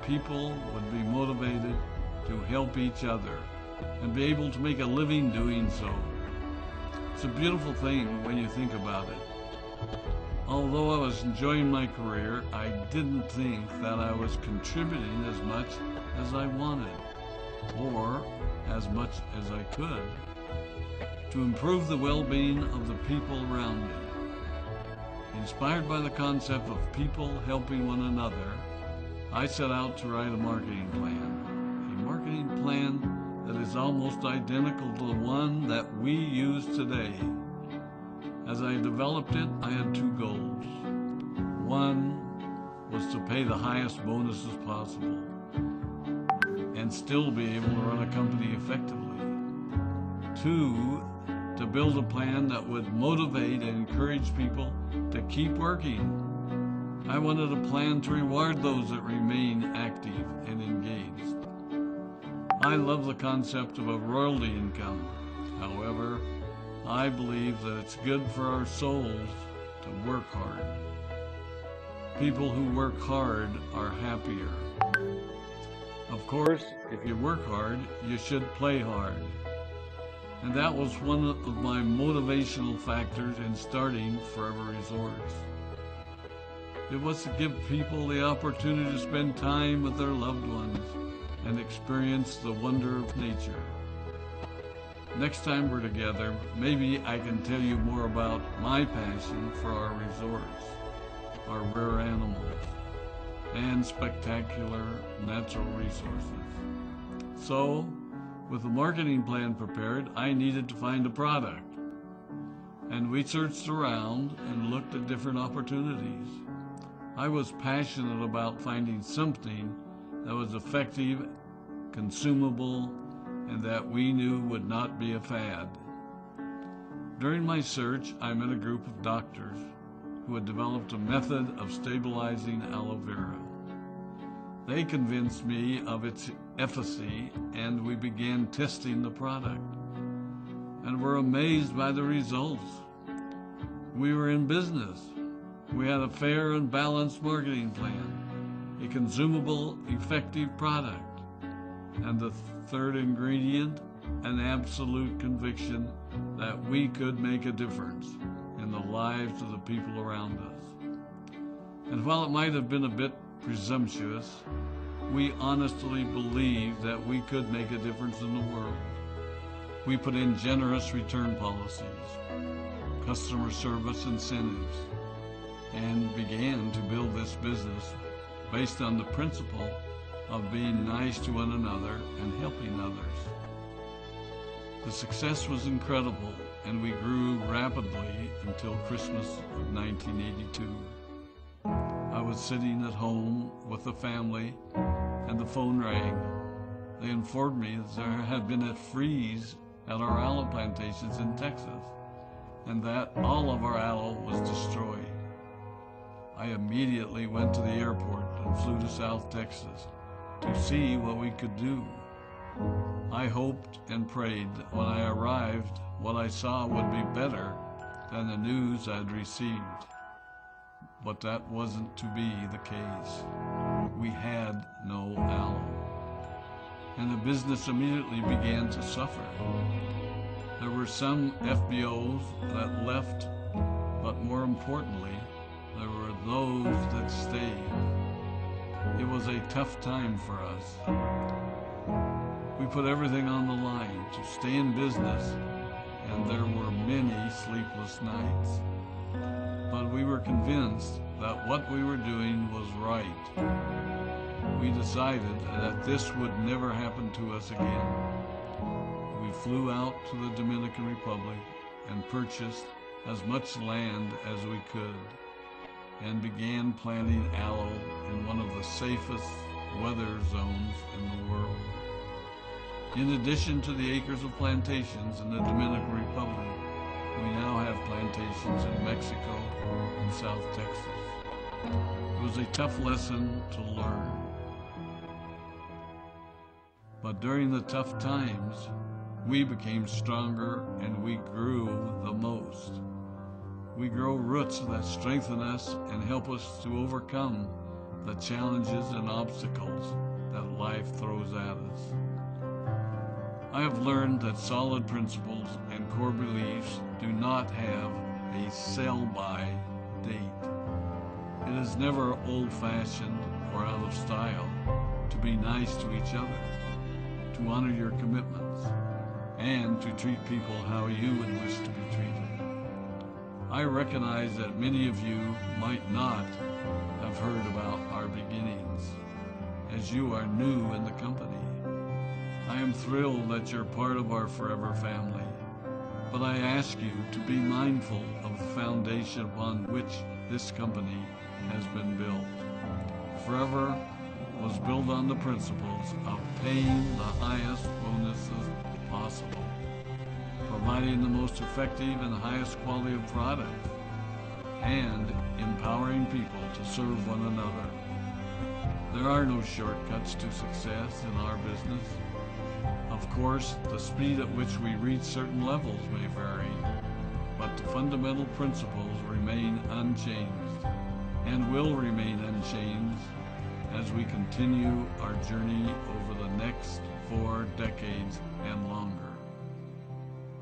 people would be motivated to help each other and be able to make a living doing so. It's a beautiful thing when you think about it. Although I was enjoying my career, I didn't think that I was contributing as much as I wanted, or as much as I could, to improve the well-being of the people around me. Inspired by the concept of people helping one another, I set out to write a marketing plan that is almost identical to the one that we use today. As I developed it, I had two goals. One was to pay the highest bonuses possible and still be able to run a company effectively. Two, to build a plan that would motivate and encourage people to keep working. I wanted a plan to reward those that remain active and engaged. I love the concept of a royalty income. However, I believe that it's good for our souls to work hard. People who work hard are happier. Of course, if you work hard, you should play hard. And that was one of my motivational factors in starting Forever Resorts. It was to give people the opportunity to spend time with their loved ones and experience the wonder of nature. Next time we're together, maybe I can tell you more about my passion for our resorts, our rare animals, and spectacular natural resources. So, with the marketing plan prepared, I needed to find a product. And we searched around and looked at different opportunities. I was passionate about finding something that was effective, consumable, and that we knew would not be a fad. During my search, I met a group of doctors who had developed a method of stabilizing aloe vera. They convinced me of its efficacy, and we began testing the product, and were amazed by the results. We were in business. We had a fair and balanced marketing plan, a consumable, effective product, and the third ingredient, an absolute conviction that we could make a difference in the lives of the people around us. And while it might have been a bit presumptuous, we honestly believed that we could make a difference in the world. We put in generous return policies, customer service incentives, and began to build this business based on the principle of being nice to one another and helping others. The success was incredible, and we grew rapidly until Christmas of 1982. I was sitting at home with the family, and the phone rang. They informed me that there had been a freeze at our aloe plantations in Texas, and that all of our aloe was destroyed. I immediately went to the airport and flew to South Texas to see what we could do. I hoped and prayed that when I arrived, what I saw would be better than the news I'd received. But that wasn't to be the case. We had no aloe, and the business immediately began to suffer. There were some FBOs that left, but more importantly, there were those that stayed. It was a tough time for us. We put everything on the line to stay in business, and there were many sleepless nights. But we were convinced that what we were doing was right. We decided that this would never happen to us again. We flew out to the Dominican Republic and purchased as much land as we could, and began planting aloe in one of the safest weather zones in the world. In addition to the acres of plantations in the Dominican Republic, we now have plantations in Mexico and South Texas. It was a tough lesson to learn. But during the tough times, we became stronger and we grew the most. We grow roots that strengthen us and help us to overcome the challenges and obstacles that life throws at us. I have learned that solid principles and core beliefs do not have a sell-by date. It is never old-fashioned or out of style to be nice to each other, to honor your commitments, and to treat people how you would wish to be treated. I recognize that many of you might not have heard about our beginnings, as you are new in the company. I am thrilled that you're part of our Forever family, but I ask you to be mindful of the foundation upon which this company has been built. Forever was built on the principles of paying the highest bonuses possible, providing the most effective and highest quality of product, and empowering people to serve one another. There are no shortcuts to success in our business. Of course, the speed at which we reach certain levels may vary, but the fundamental principles remain unchanged and will remain unchanged as we continue our journey over the next 4 decades and longer.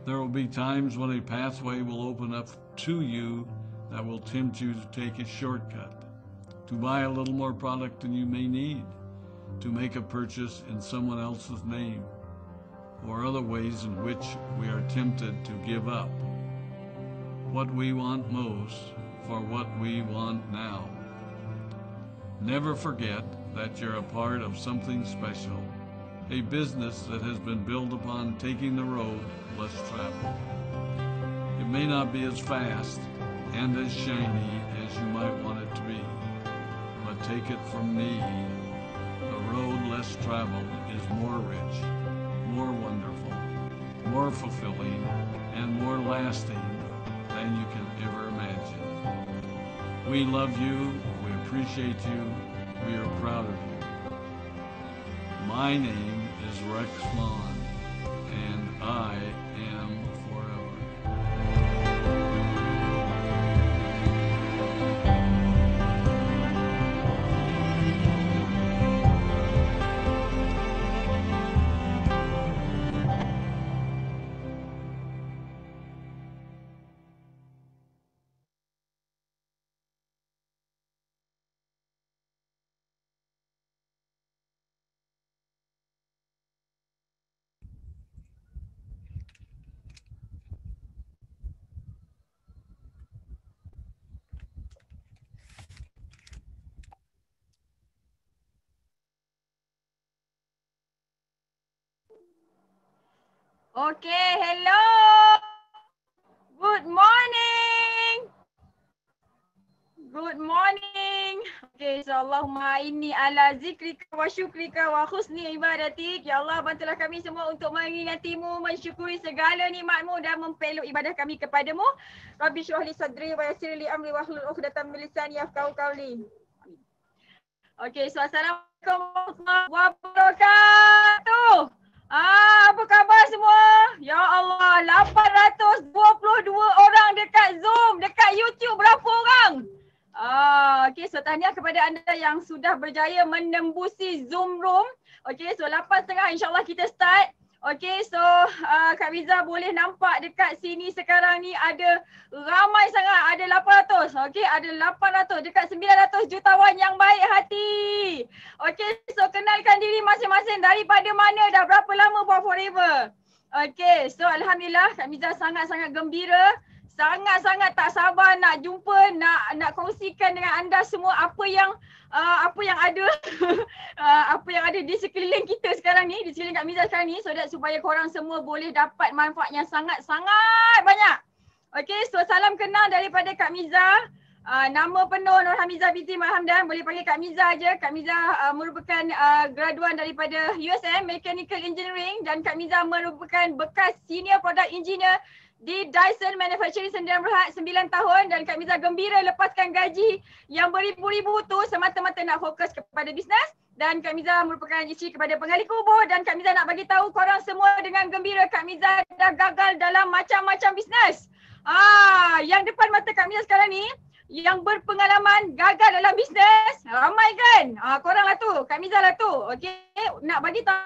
There will be times when a pathway will open up to you that will tempt you to take a shortcut, to buy a little more product than you may need, to make a purchase in someone else's name, or other ways in which we are tempted to give up what we want most for what we want now. Never forget that you're a part of something special, a business that has been built upon taking the road less traveled. It may not be as fast and as shiny as you might want it to be, but take it from me, the road less traveled is more rich, more wonderful, more fulfilling, and more lasting than you can ever imagine. We love you, we appreciate you, we are proud of you. My name is Rex Vaughn, and I am Forever. Okay, hello. Good morning. Good morning. Okay, so Allahumma inni ala zikrika wa syukrika wa husni ibadatik. Ya Allah, bantulah kami semua untuk mengingatimu, mensyukuri segala nikmatmu dan mempeluk ibadah kami kepadamu. Rabbi syrah li sadri wa yassir li amri wa hlul 'uqdatam min lisani yafqahu qawli. Okay, so assalamualaikum warahmatullahi wabarakatuh. Apa khabar semua? Ya Allah, 822 orang dekat Zoom, dekat YouTube berapa orang? Okay, so tahniah kepada anda yang sudah berjaya menembusi Zoom room. Okay, so 8.30 insyaAllah kita start. Okay, so Kak Riza boleh nampak dekat sini sekarang ni ada ramai sangat, ada 800. Okay, ada 800 dekat 900 jutawan yang baik hati. Okay, so kenalkan diri masing-masing, daripada mana, dah berapa lama buat Forever. Okay, so Alhamdulillah Kak Riza sangat-sangat gembira. Sangat-sangat tak sabar nak jumpa, nak kongsikan dengan anda semua apa yang ada apa yang ada di sekeliling kita sekarang ni, di sekeliling Kak Miza sekarang ni, so that supaya korang semua boleh dapat manfaat yang sangat-sangat banyak. Okay, so salam kenal daripada Kak Miza. Nama penuh Nur Hamiza binti Hamdan, boleh panggil Kak Miza aja. Kak Miza merupakan graduan daripada USM Mechanical Engineering, dan Kak Miza merupakan bekas Senior Product Engineer di Dyson Manufacturing Sdn Bhd 9 tahun, dan Kak Miza gembira lepaskan gaji yang beribu-ribu tu semata-mata nak fokus kepada bisnes. Dan Kak Miza merupakan isteri kepada penggali kubur, dan Kak Miza nak bagi tahu korang semua dengan gembira Kak Miza dah gagal dalam macam-macam bisnes. Yang depan mata Kak Miza sekarang ni yang berpengalaman gagal dalam bisnes? Ramai kan? Korang lah tu, Kak Miza lah tu. Okay, nak bagi tahu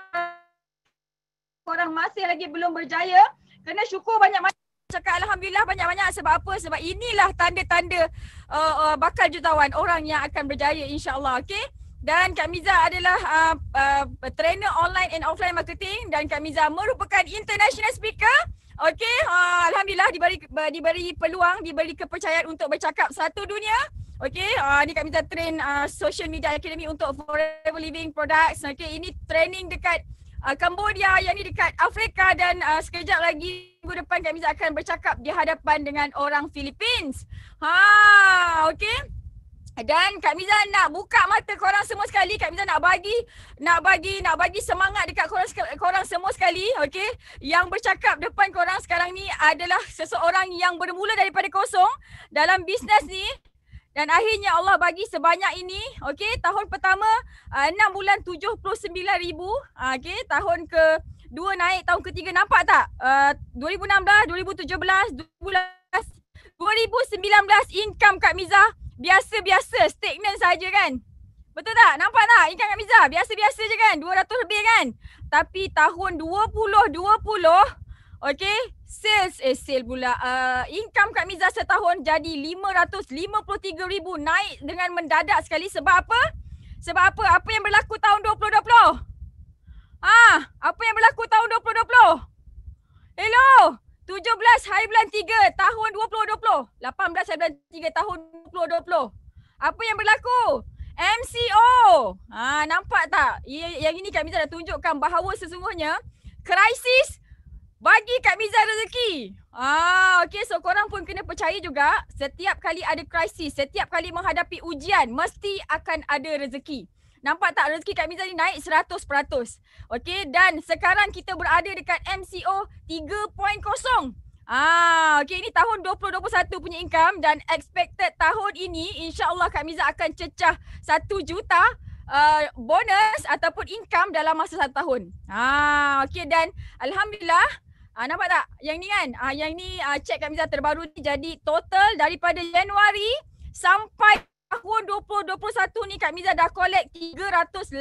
korang masih lagi belum berjaya, kena syukur banyak-banyak. Cakap Alhamdulillah banyak-banyak sebab apa? Sebab inilah tanda-tanda bakal jutawan, orang yang akan berjaya insyaAllah. Okay? Dan Kak Miza adalah trainer online and offline marketing dan Kak Miza merupakan international speaker. Okay, Alhamdulillah diberi peluang, diberi kepercayaan untuk bercakap satu dunia. Okay, ni Kak Miza train Social Media Academy untuk Forever Living Products. Okay, ini training dekat Cambodia, yang ni dekat Afrika dan sekejap lagi minggu depan Kak Miza akan bercakap di hadapan dengan orang Philippines. Okay. Dan Kak Miza nak buka mata korang semua sekali. Kak Miza nak bagi semangat dekat korang semua sekali. Okay. Yang bercakap depan korang sekarang ni adalah seseorang yang bermula daripada kosong dalam bisnes ni. Dan akhirnya Allah bagi sebanyak ini. Okay, tahun pertama 6 bulan 79,000. Okay, tahun ke-2 naik, tahun ke-3 nampak tak? 2016, 2017, 2019 income Kak Miza biasa-biasa, stagnan saja kan? Betul tak? Nampak tak income Kak Miza? Biasa-biasa je kan? 200 lebih kan? Tapi tahun 2020, okay, sale pula. Income Kak Miza setahun jadi 553,000, naik dengan mendadak sekali. Sebab apa? Sebab apa? Apa yang berlaku tahun 2020? Apa yang berlaku tahun 2020? Hello? 17 hari bulan 3 tahun 2020. 18 hari bulan 3 tahun 2020. Apa yang berlaku? MCO. Nampak tak? Yang ini Kak Miza dah tunjukkan bahawa sesungguhnya krisis bagi Kak Miza rezeki. Okay, so korang pun kena percaya juga, setiap kali ada krisis, setiap kali menghadapi ujian, mesti akan ada rezeki. Nampak tak rezeki Kak Miza ni naik 100%. Okay, dan sekarang kita berada dekat MCO 3.0. Okay, ini tahun 2021 punya income dan expected tahun ini insyaAllah Kak Miza akan cecah 1 juta bonus ataupun income dalam masa 1 tahun. Okay, dan Alhamdulillah. Nampak tak? Yang ni kan? Yang ni cek Kak Miza terbaru ni, jadi total daripada Januari sampai tahun 2021 ni Kak Miza dah collect 389,000.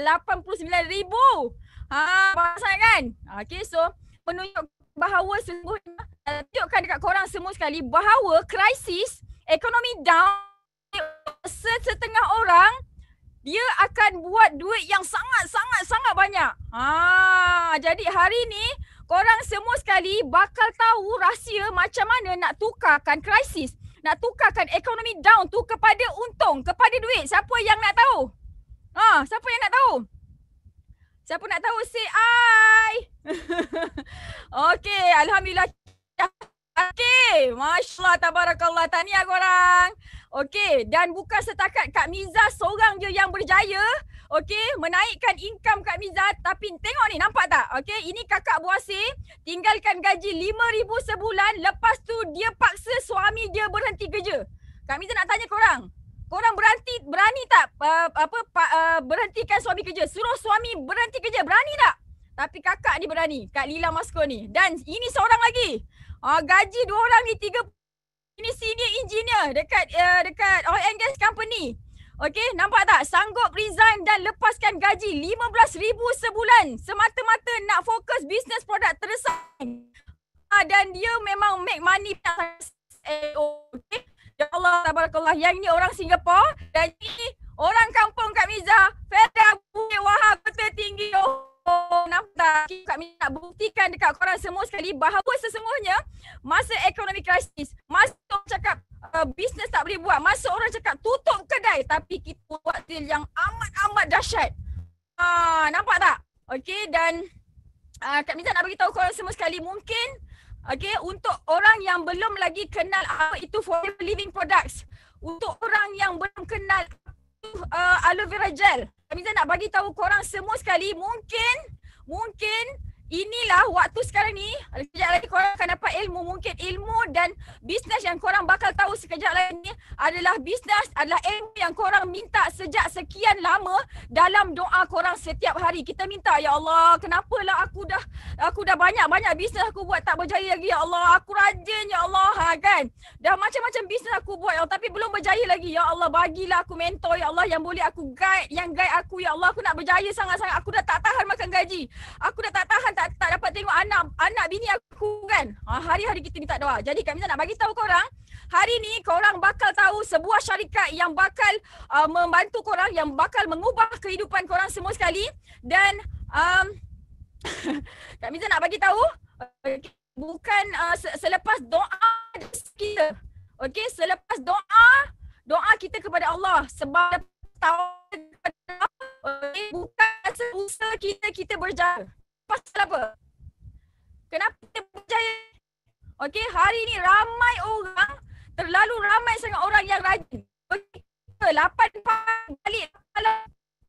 Pasal kan? Okay, so menunjuk bahawa sesungguhnya tunjukkan dekat korang semua sekali bahawa krisis, ekonomi down, setengah orang dia akan buat duit yang sangat banyak. Jadi hari ni korang semua sekali bakal tahu rahsia macam mana nak tukarkan krisis, nak tukarkan ekonomi down tu kepada untung, kepada duit. Siapa yang nak tahu? Siapa yang nak tahu? Siapa nak tahu? Say I. Okay, Alhamdulillah. Okay, Masya Allah, Tabarakallah. Tahniah korang. Okay, dan bukan setakat Kak Miza seorang je yang berjaya, okay, menaikkan income Kak Miza. Tapi tengok ni, nampak tak? Okay, ini kakak Buasir tinggalkan gaji 5,000 sebulan. Lepas tu dia paksa suami dia berhenti kerja. Kak Miza nak tanya korang, korang berani tak berhentikan suami kerja? Suruh suami berhenti kerja, berani tak? Tapi kakak ni berani, Kak Lila Masko ni. Dan ini seorang lagi, gaji 2 orang ni 3. Ini senior engineer dekat oil and gas company. Okay, nampak tak? Sanggup resign dan lepaskan gaji 15,000 sebulan semata-mata nak fokus bisnes produk tersaing. Dan dia memang make money. Okay. Ya Allah, tabarakallah. Yang ni orang Singapura dan ini orang kampung Kak Miza. Feda Bukit Wahab, Kota Tinggi. Nampak tak? Kak Miza nak buktikan dekat korang semua sekali bahawa sesungguhnya masa ekonomi krisis, masa orang cakap bisnes tak boleh buat, masa orang cakap tutup kedai, tapi kita buat deal yang amat dahsyat. Nampak tak? Okay, dan Kak Miza nak beritahu korang semua sekali, mungkin okay, untuk orang yang belum lagi kenal apa itu Forever Living Products, untuk orang yang belum kenal aloe vera gel, Kak Miza nak bagi tahu korang semua sekali, mungkin inilah waktu sekarang ni, sekejap lagi korang akan dapat ilmu. Mungkin ilmu dan bisnes yang korang bakal tahu sekejap lagi ni adalah bisnes, adalah ilmu yang korang minta sejak sekian lama dalam doa korang setiap hari. Kita minta, ya Allah, kenapalah aku dah banyak bisnes aku buat tak berjaya lagi, ya Allah. Aku rajin, ya Allah, kan. Dah macam-macam bisnes aku buat, ya Allah, tapi belum berjaya lagi. Ya Allah, bagilah aku mentor, ya Allah, yang boleh aku guide, yang guide aku, ya Allah. Aku nak berjaya sangat-sangat. Aku dah tak tahan makan gaji. Aku dah tak tahan tak dapat tengok anak bini aku, kan. Hari-hari kita minta doa. Jadi Kak Miza nak bagi tahu korang, hari ni korang bakal tahu sebuah syarikat yang bakal membantu korang, yang bakal mengubah kehidupan korang semua sekali. Dan Kak Miza nak bagi tahu, bukan selepas doa kita. Okey, selepas doa kita kepada Allah, sebab tahu bukan seusaha kita berjaya. Pasal apa? Kenapa kita berjaya? Okey, hari ni ramai orang, terlalu ramai sangat orang yang rajin. Okey, 8 pagi balik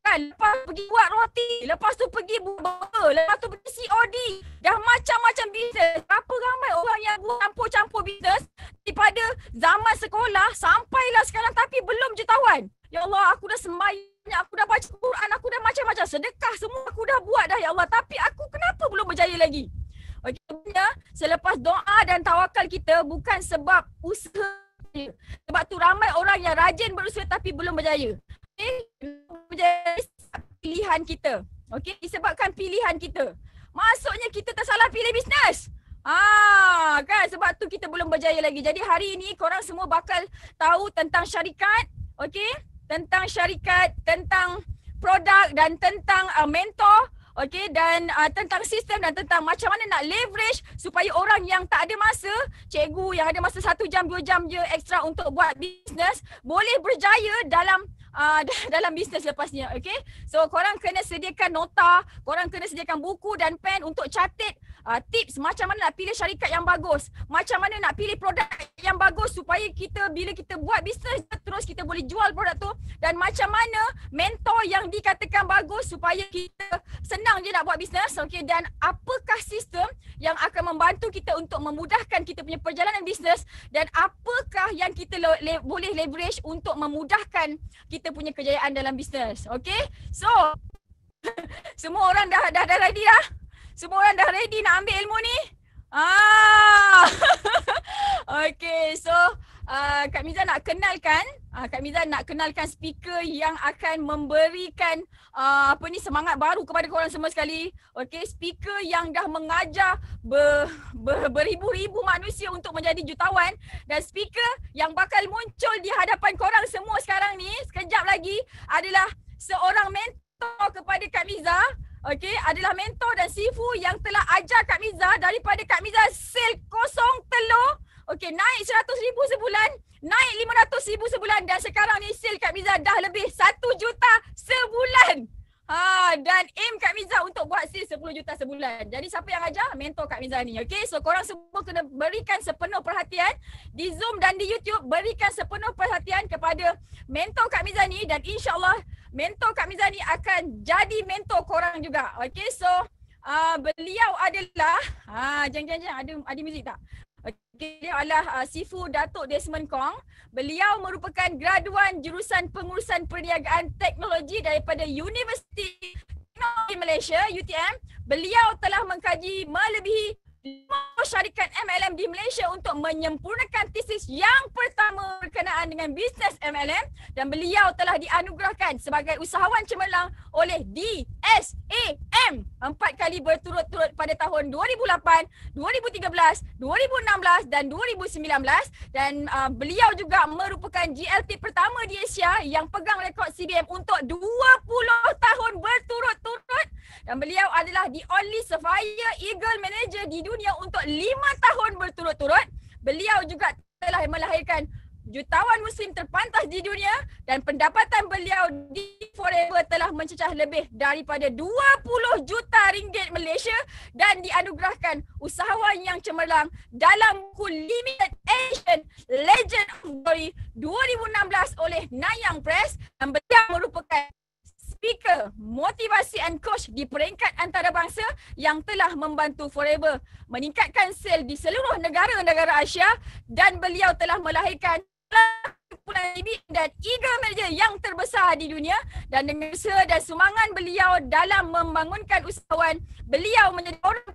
kan, lepas pergi buat roti, lepas tu pergi buat burger, lepas tu pergi COD. Dah macam-macam bisnes. Berapa ramai orang yang buat campur-campur bisnes daripada zaman sekolah sampailah sekarang tapi belum jutawan. Ya Allah, aku dah sembahyang, aku dah baca Quran, aku dah macam-macam sedekah, semua aku dah buat dah, ya Allah. Tapi aku kenapa belum berjaya lagi? Okey, sebenarnya selepas doa dan tawakal kita bukan sebab usaha. Sebab tu ramai orang yang rajin berusaha tapi belum berjaya. Okey, menjadi pilihan kita. Okey, disebabkan pilihan kita. Maksudnya kita tersalah pilih bisnes. Kan, sebab tu kita belum berjaya lagi. Jadi hari ini korang semua bakal tahu tentang syarikat, okey? Tentang syarikat, tentang produk dan tentang mentor, okey, dan tentang sistem dan tentang macam mana nak leverage supaya orang yang tak ada masa, cikgu yang ada masa 1 jam 2 jam je ekstra untuk buat bisnes boleh berjaya dalam bisnes lepasnya, okey. So korang kena sediakan nota, korang kena sediakan buku dan pen untuk catat tips macam mana nak pilih syarikat yang bagus, macam mana nak pilih produk yang bagus supaya kita bila kita buat bisnes terus kita boleh jual produk tu, dan macam mana mentor yang dikatakan bagus supaya kita senang je nak buat bisnes, okey. Dan apakah sistem yang akan membantu kita untuk memudahkan kita punya perjalanan bisnes, dan apakah yang kita boleh leverage untuk memudahkan kita punya kejayaan dalam bisnes, okey. So semua orang dah ready dah? Semua orang dah ready nak ambil ilmu ni? Okay, so Kak Miza nak kenalkan speaker yang akan memberikan semangat baru kepada korang semua sekali. Okay, speaker yang dah mengajar beribu-ribu manusia untuk menjadi jutawan, dan speaker yang bakal muncul di hadapan korang semua sekarang ni sekejap lagi adalah seorang mentor kepada Kak Miza. Okey, adalah mentor dan sifu yang telah ajar Kak Miza daripada Kak Miza sel kosong telur. Okey, naik 100,000 sebulan, naik 500,000 sebulan, dan sekarang ni sel Kak Miza dah lebih 1 juta sebulan. Dan aim Kak Miza untuk buat sale 10 juta sebulan. Jadi siapa yang ajar? Mentor Kak Miza ni. Okey, so korang semua kena berikan sepenuh perhatian di Zoom dan di YouTube. Berikan sepenuh perhatian kepada mentor Kak Miza ni, dan insya-Allah mentor Kak Miza ni akan jadi mentor korang juga. Okey, so beliau adalah jangan ada muzik tak? Okay, dia adalah Sifu Datuk Desmond Kong. Beliau merupakan graduan jurusan pengurusan perniagaan teknologi daripada Universiti Teknologi Malaysia, UTM. Beliau telah mengkaji melebihi 5 syarikat MLM di Malaysia untuk menyempurnakan tesis yang pertama berkenaan dengan bisnes MLM, dan beliau telah dianugerahkan sebagai usahawan cemerlang oleh DSAM 4 kali berturut-turut pada tahun 2008, 2013, 2016 dan 2019, dan beliau juga merupakan GLT pertama di Asia yang pegang rekod CBM untuk 20 tahun berturut-turut, dan beliau adalah the only Sapphire Eagle Manager di dunia untuk 5 tahun berturut-turut. Beliau juga telah melahirkan jutawan muslim terpantas di dunia, dan pendapatan beliau di Forever telah mencecah lebih daripada 20 juta ringgit Malaysia, dan dianugerahkan usahawan yang cemerlang dalam buku Limited Edition Legend of Glory 2016 oleh Nanyang Press, dan beliau merupakan speaker, motivasi and coach di peringkat antarabangsa yang telah membantu Forever meningkatkan sel di seluruh negara-negara Asia, dan beliau telah melahirkan dan Eagle Manager yang terbesar di dunia, dan dengan usaha dan sumangan beliau dalam membangunkan usahawan, beliau menjadi orang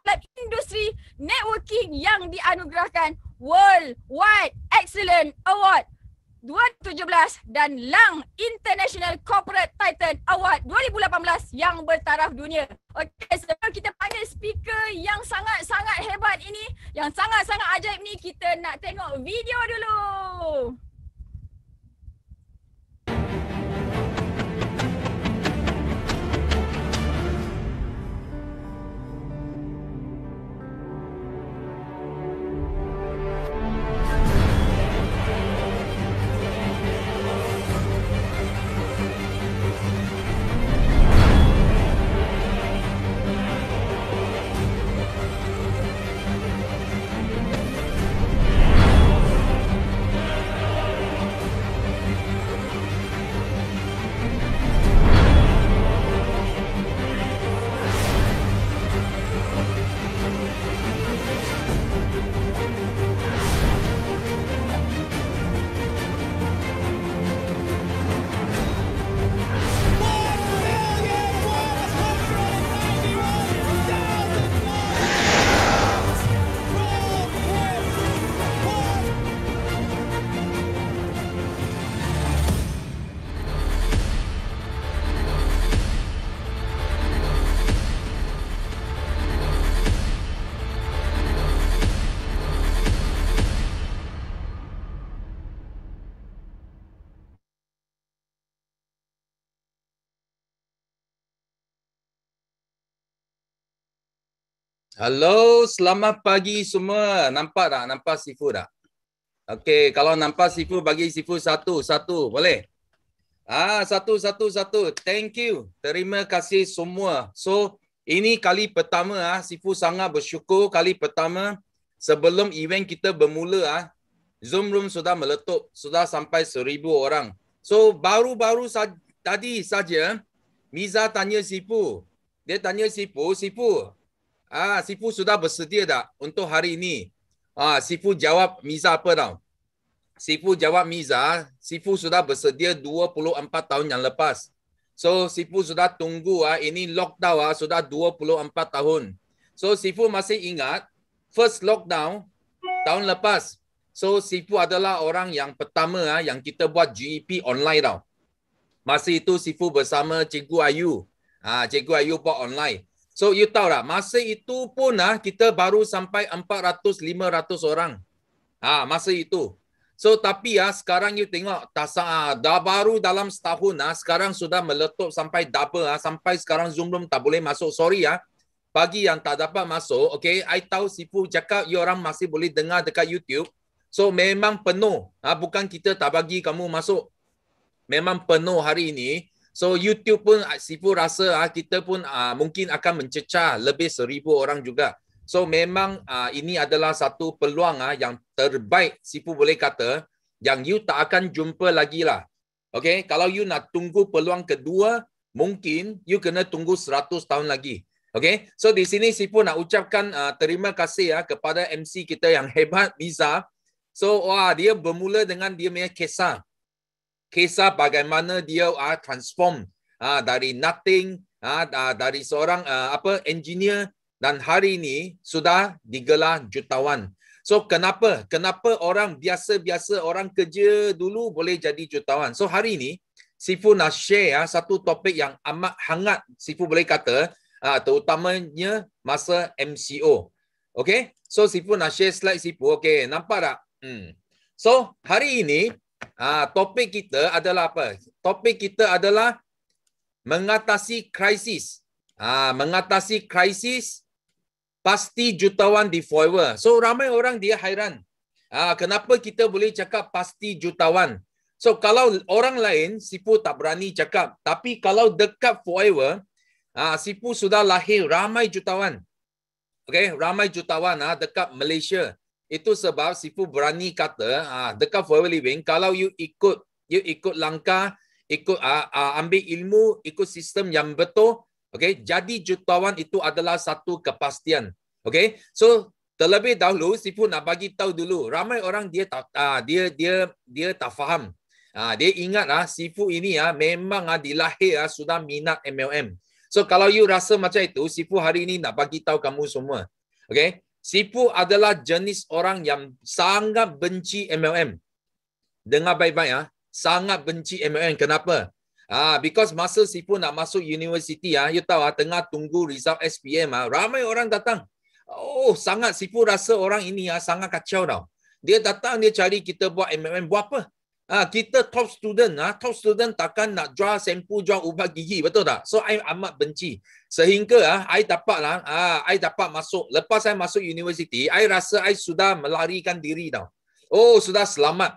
dalam industri networking yang dianugerahkan Worldwide Excellent Award 2017 dan Lang International Corporate Titan Award 2018 yang bertaraf dunia. Okey, sebelum kita panggil speaker yang sangat-sangat hebat ini, yang sangat-sangat ajaib ni, kita nak tengok video dulu. Halo, selamat pagi semua. Nampak tak? Nampak Sifu tak? Okey, kalau nampak Sifu, bagi Sifu satu. Boleh? Satu. Thank you. Terima kasih semua. So, ini kali pertama Sifu sangat bersyukur. Kali pertama sebelum event kita bermula Zoom room sudah meletup, sudah sampai 1,000 orang. So, baru-baru tadi saja Miza tanya Sifu. Dia tanya Sifu, Sifu sudah bersedia tak untuk hari ini? Sifu jawab Miza apa tau? Sifu jawab Miza, Sifu sudah bersedia 24 tahun yang lepas. So, Sifu sudah tunggu ini lockdown sudah 24 tahun. So, Sifu masih ingat first lockdown tahun lepas. So, Sifu adalah orang yang pertama yang kita buat GEP online tau. Masa itu Sifu bersama Cikgu Ayu. Cikgu Ayu buat online. So, you tahu tak, masa itu pun kita baru sampai 400-500 orang. Masa itu. So, tapi sekarang you tengok, dah baru dalam setahun, sekarang sudah meletup sampai double. Sampai sekarang Zoom room tak boleh masuk. Sorry bagi yang tak dapat masuk. Okay, I tahu Sifu cakap you orang masih boleh dengar dekat YouTube. So, memang penuh. Bukan kita tak bagi kamu masuk. Memang penuh hari ini. So YouTube pun Sifu rasa kita pun mungkin akan mencecah lebih 1,000 orang juga. So memang ini adalah satu peluang yang terbaik Sifu boleh kata yang you tak akan jumpa lagi lah. Okay, kalau you nak tunggu peluang kedua, mungkin you kena tunggu 100 tahun lagi. Okay, so di sini Sifu nak ucapkan terima kasih kepada MC kita yang hebat, Miza. So dia bermula dengan dia punya kisah bagaimana dia transform dari nothing, dari seorang engineer, dan hari ini sudah digelar jutawan. So kenapa orang biasa-biasa, orang kerja dulu boleh jadi jutawan? So hari ini Sifu nak share satu topik yang amat hangat, Sifu boleh kata, terutamanya masa MCO. Okay, so Sifu nak share slide Sifu. Okay, nampak tak? So hari ini topik kita adalah apa? Topik kita adalah mengatasi krisis. Mengatasi krisis pasti jutawan di Forever. So ramai orang dia hairan. Kenapa kita boleh cakap pasti jutawan? So kalau orang lain Sifu tak berani cakap, tapi kalau dekat Forever, Sifu sudah lahir ramai jutawan. Okay, ramai jutawan dekat Malaysia. Itu sebab Sifu berani kata dekat Forever Living, kalau you ikut langkah, ikut ambil ilmu, ikut sistem yang betul. Okay, jadi jutawan itu adalah satu kepastian. Okay, so terlebih dahulu Sifu nak bagi tahu dulu, ramai orang dia tak dia tak faham. Dia ingat Sifu ini memang dilahir sudah minat MLM. So kalau you rasa macam itu, Sifu hari ini nak bagi tahu kamu semua. Okay, Sifu adalah jenis orang yang sangat benci MLM. Dengar baik-baik sangat benci MLM. Kenapa? Because masa Sifu nak masuk universiti you tahu tengah tunggu result SPM ramai orang datang. Oh, sangat Sifu rasa orang ini sangat kacau tau. Dia datang, dia cari kita buat MLM. Buat apa? Kita top student takkan nak jual sempu, jual ubat gigi, betul tak? So I amat benci. Sehingga I dapat masuk. Lepas saya masuk universiti, I rasa I sudah melarikan diri tau. Oh, sudah selamat.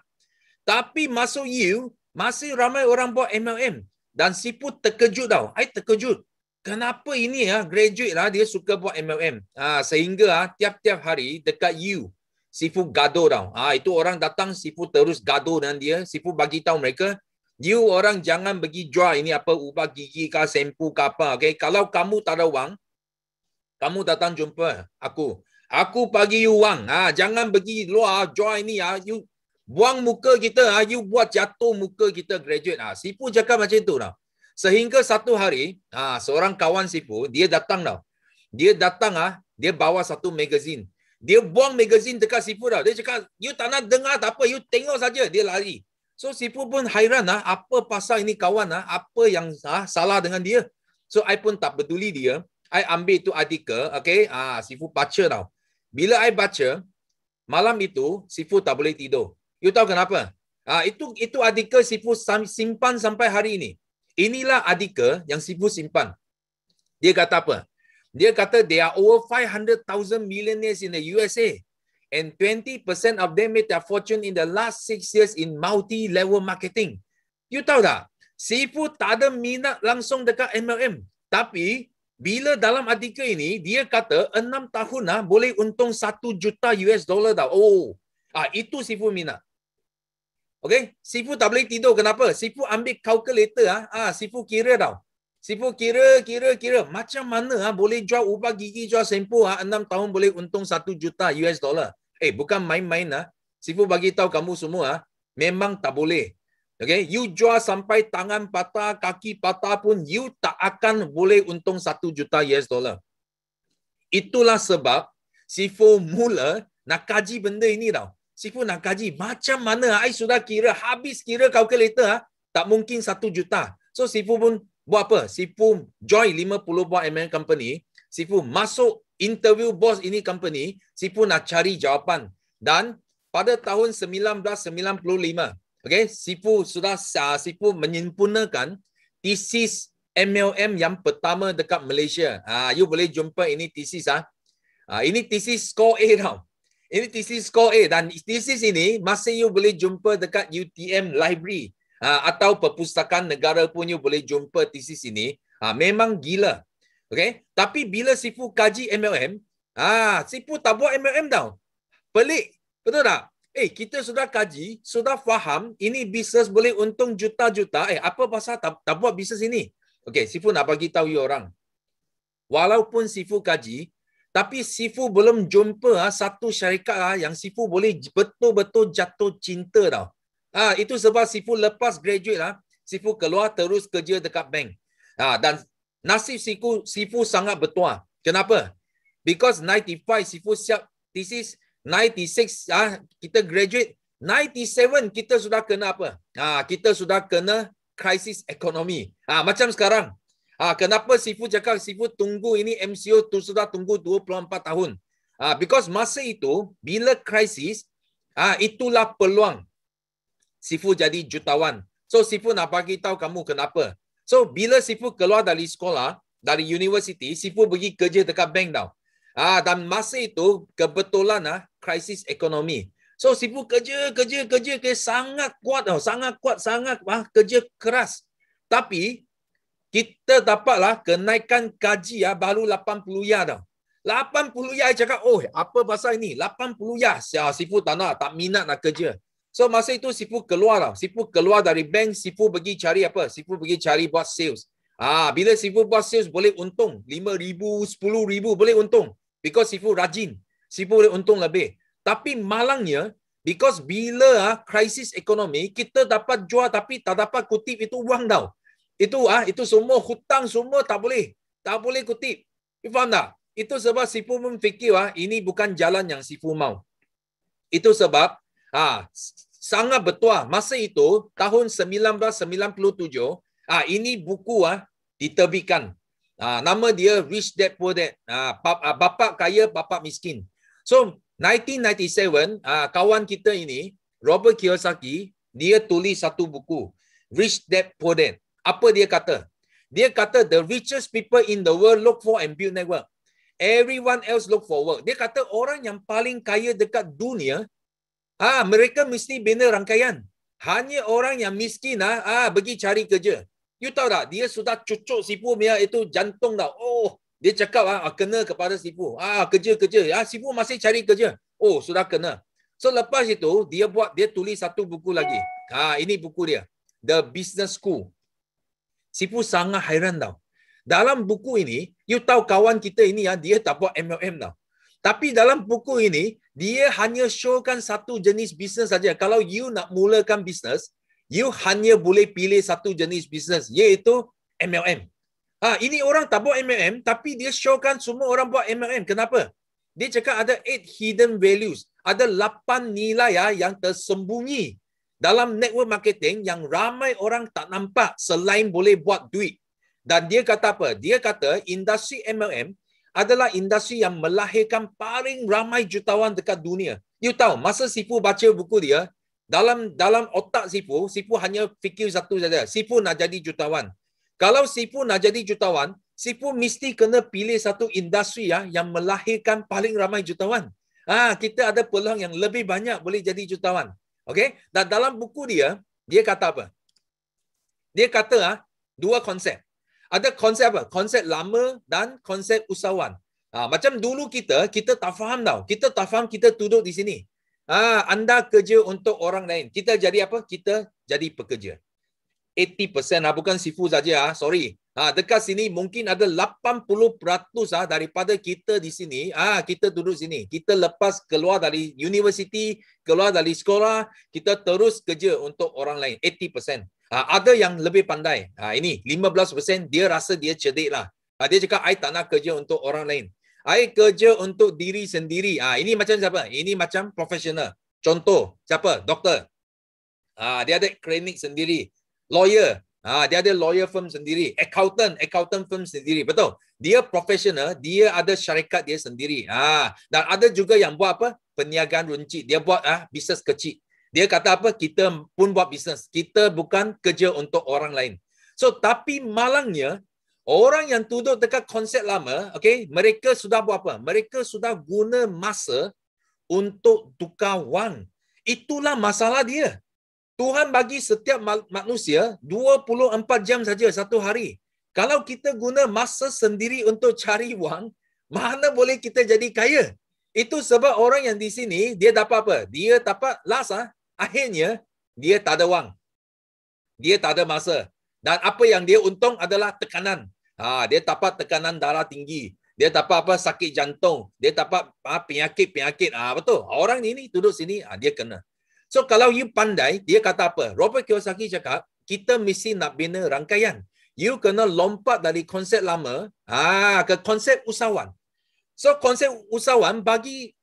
Tapi masuk U, masih ramai orang buat MLM. Dan Sifu terkejut tau. I terkejut. Kenapa ini graduate dia suka buat MLM. Sehingga tiap-tiap hari dekat U, Sifu gaduh tau. Itu orang datang, Sifu terus gaduh dengan dia. Sifu bagi tahu mereka, you orang jangan pergi jual ini apa, ubat gigi ke, sempu ke apa. Okay? Kalau kamu tak ada wang, kamu datang jumpa aku. Aku bagi you wang. Jangan pergi luar jual ini. You buang muka kita, you buat jatuh muka kita graduate. Sifu cakap macam itu tau. Sehingga satu hari, seorang kawan Sifu, dia datang tau. Dia datang, dia bawa satu magazine. Dia buang magazine dekat Sifu tau. Dia cakap, you tak nak dengar tak apa, you tengok saja. Dia lari. So Sifu pun hairan, apa pasal ini kawan, apa yang salah dengan dia. So I pun tak peduli dia. I ambil itu artikel, okay. Sifu baca tau. Bila I baca, malam itu Sifu tak boleh tidur. You tahu kenapa? Itu artikel Sifu simpan sampai hari ini. Inilah artikel yang Sifu simpan. Dia kata apa? Dia kata there are over 500,000 millionaires in the USA and 20% of them made their fortune in the last 6 years in multi-level marketing. You tahu tak? Sifu tak ada minat langsung dekat MLM. Tapi bila dalam artikel ini dia kata 6 tahun boleh untung 1 juta US dollar tau. Oh, itu Sifu minat. Okay, Sifu tak boleh tidur. Kenapa? Sifu ambil calculator. Sifu kira tau. Sifu kira. Macam mana boleh jual ubat gigi, jual sempu 6 tahun boleh untung 1 juta US dollar. Bukan main-main. Sifu bagi tahu kamu semua, memang tak boleh. Okay, you jual sampai tangan patah, kaki patah pun, you tak akan boleh untung 1 juta US dollar. Itulah sebab Sifu mula nak kaji benda ini tau. Sifu nak kaji macam mana. I sudah habis kira kalkulator, tak mungkin 1 juta. So Sifu pun buat apa? Sifu join 50 buah MLM company. Sifu masuk interview bos ini company. Sifu nak cari jawapan. Dan pada tahun 1995, okay, Sifu menyempurnakan tesis MLM yang pertama dekat Malaysia. You boleh jumpa ini tesis. Ini tesis score A tau. Ini tesis score A dan tesis ini masih you boleh jumpa dekat UTM library atau perpustakaan negara pun you boleh jumpa tesis ini. Memang gila. Okay? Tapi bila Sifu kaji MLM, Sifu tak buat MLM tau. Pelik. Betul tak? Kita sudah kaji, sudah faham ini bisnes boleh untung juta-juta. Apa pasal tak buat bisnes ini? Okay, Sifu nak bagi tahu you orang. Walaupun Sifu kaji, tapi Sifu belum jumpa satu syarikat yang Sifu boleh betul-betul jatuh cinta tau. Itu sebab Sifu lepas graduate Sifu keluar terus kerja dekat bank. Dan nasib Sifu sangat bertuah. Kenapa? Because 95 Sifu siap thesis, 96 kita graduate, 97 kita sudah kena apa? Kita sudah kena krisis ekonomi. Macam sekarang. Kenapa Sifu cakap Sifu tunggu ini MCO tu sudah tunggu 24 tahun. Because masa itu bila krisis, itulah peluang Sifu jadi jutawan. So Sifu nak bagi tahu kamu kenapa. So bila Sifu keluar dari sekolah, dari universiti, Sifu pergi kerja dekat bank tau. Dan masa itu kebetulan krisis ekonomi. So Sifu kerja sangat kuat tau, sangat kerja keras. Tapi kita dapatlah kenaikan gaji baru 80 ya tau. 80 ya, cakap, apa pasal ini? 80 ya. Sifu tak minat nak kerja. So masa itu Sifu keluar tau. Sifu keluar dari bank, Sifu pergi cari apa? Sifu pergi cari buat sales. Bila Sifu buat sales boleh untung 5,000, 10,000 boleh untung. Because Sifu rajin. Sifu boleh untung lebih. Tapi malangnya, because bila krisis ekonomi, kita dapat jual tapi tak dapat kutip itu wang tau. Itu semua hutang semua tak boleh kutip. You faham tak? Itu sebab Sifu pun fikir ini bukan jalan yang Sifu mau. Itu sebab sangat betul masa itu tahun 1997 ini buku diterbitkan. Nama dia Rich Dad Poor Dad. Bapa kaya, bapa miskin. So 1997 kawan kita ini Robert Kiyosaki dia tulis satu buku Rich Dad Poor Dad. Apa dia kata? Dia kata the richest people in the world look for and build network. Everyone else look for work. Dia kata orang yang paling kaya dekat dunia mereka mesti bina rangkaian. Hanya orang yang miskin pergi cari kerja. You tahu tak? Dia sudah cucuk Sifu punya itu jantung tau. Oh, dia cakap kena kepada Sifu. Kerja. Sifu masih cari kerja. Oh, sudah kena. So lepas itu dia tulis satu buku lagi. Ini buku dia. The Business School. Sifu sangat hairan tau. Dalam buku ini, you tahu kawan kita ini dia tak buat MLM tau. Tapi dalam buku ini, dia hanya showkan satu jenis bisnes saja. Kalau you nak mulakan bisnes, you hanya boleh pilih satu jenis bisnes, iaitu MLM. Ini orang tak buat MLM, tapi dia showkan semua orang buat MLM. Kenapa? Dia cakap ada 8 hidden values. Ada 8 nilai yang tersembunyi dalam network marketing yang ramai orang tak nampak selain boleh buat duit. Dan dia kata apa? Dia kata industri MLM adalah industri yang melahirkan paling ramai jutawan dekat dunia. You tahu, masa Sifu baca buku dia, dalam otak Sifu hanya fikir satu saja. Sifu nak jadi jutawan. Kalau Sifu nak jadi jutawan, Sifu mesti kena pilih satu industri yang melahirkan paling ramai jutawan. Kita ada peluang yang lebih banyak boleh jadi jutawan. Okay? Dan dalam buku dia kata apa? Dia kata dua konsep. Ada konsep apa? Konsep lama dan konsep usahawan. Macam dulu kita tak faham tau. Kita tak faham kita duduk di sini. Anda kerja untuk orang lain. Kita jadi apa? Kita jadi pekerja. 80% bukan Sifu saja. Sorry. Dekat sini mungkin ada 80% daripada kita di sini. Kita duduk sini. Kita lepas keluar dari universiti, keluar dari sekolah, kita terus kerja untuk orang lain. 80%. Ada yang lebih pandai. Ini 15% dia rasa dia cerdik lah. Dia cakap, I tak nak kerja untuk orang lain. I kerja untuk diri sendiri. Ini macam siapa? Ini macam profesional. Contoh, siapa? Doktor. Dia ada klinik sendiri. Lawyer. Dia ada lawyer firm sendiri. Accountant firm sendiri. Betul? Dia profesional. Dia ada syarikat dia sendiri. Dan ada juga yang buat apa? Perniagaan runcit. Dia buat bisnes kecil. Dia kata apa? Kita pun buat bisnes. Kita bukan kerja untuk orang lain. So, tapi malangnya, orang yang duduk dekat konsep lama, okay, mereka sudah buat apa? Mereka sudah guna masa untuk tukar wang. Itulah masalah dia. Tuhan bagi setiap manusia 24 jam saja satu hari. Kalau kita guna masa sendiri untuk cari wang, mana boleh kita jadi kaya? Itu sebab orang yang di sini, dia dapat apa? Dia dapat akhirnya, dia tak ada wang. Dia tak ada masa. Dan apa yang dia untung adalah tekanan. Dia dapat tekanan darah tinggi. Dia dapat apa? Sakit jantung. Dia dapat penyakit. Betul. Orang ini duduk sini, dia kena. So, kalau you pandai, dia kata apa? Robert Kiyosaki cakap, kita mesti nak bina rangkaian. You kena lompat dari konsep lama ke konsep usahawan. So, konsep usahawan bagi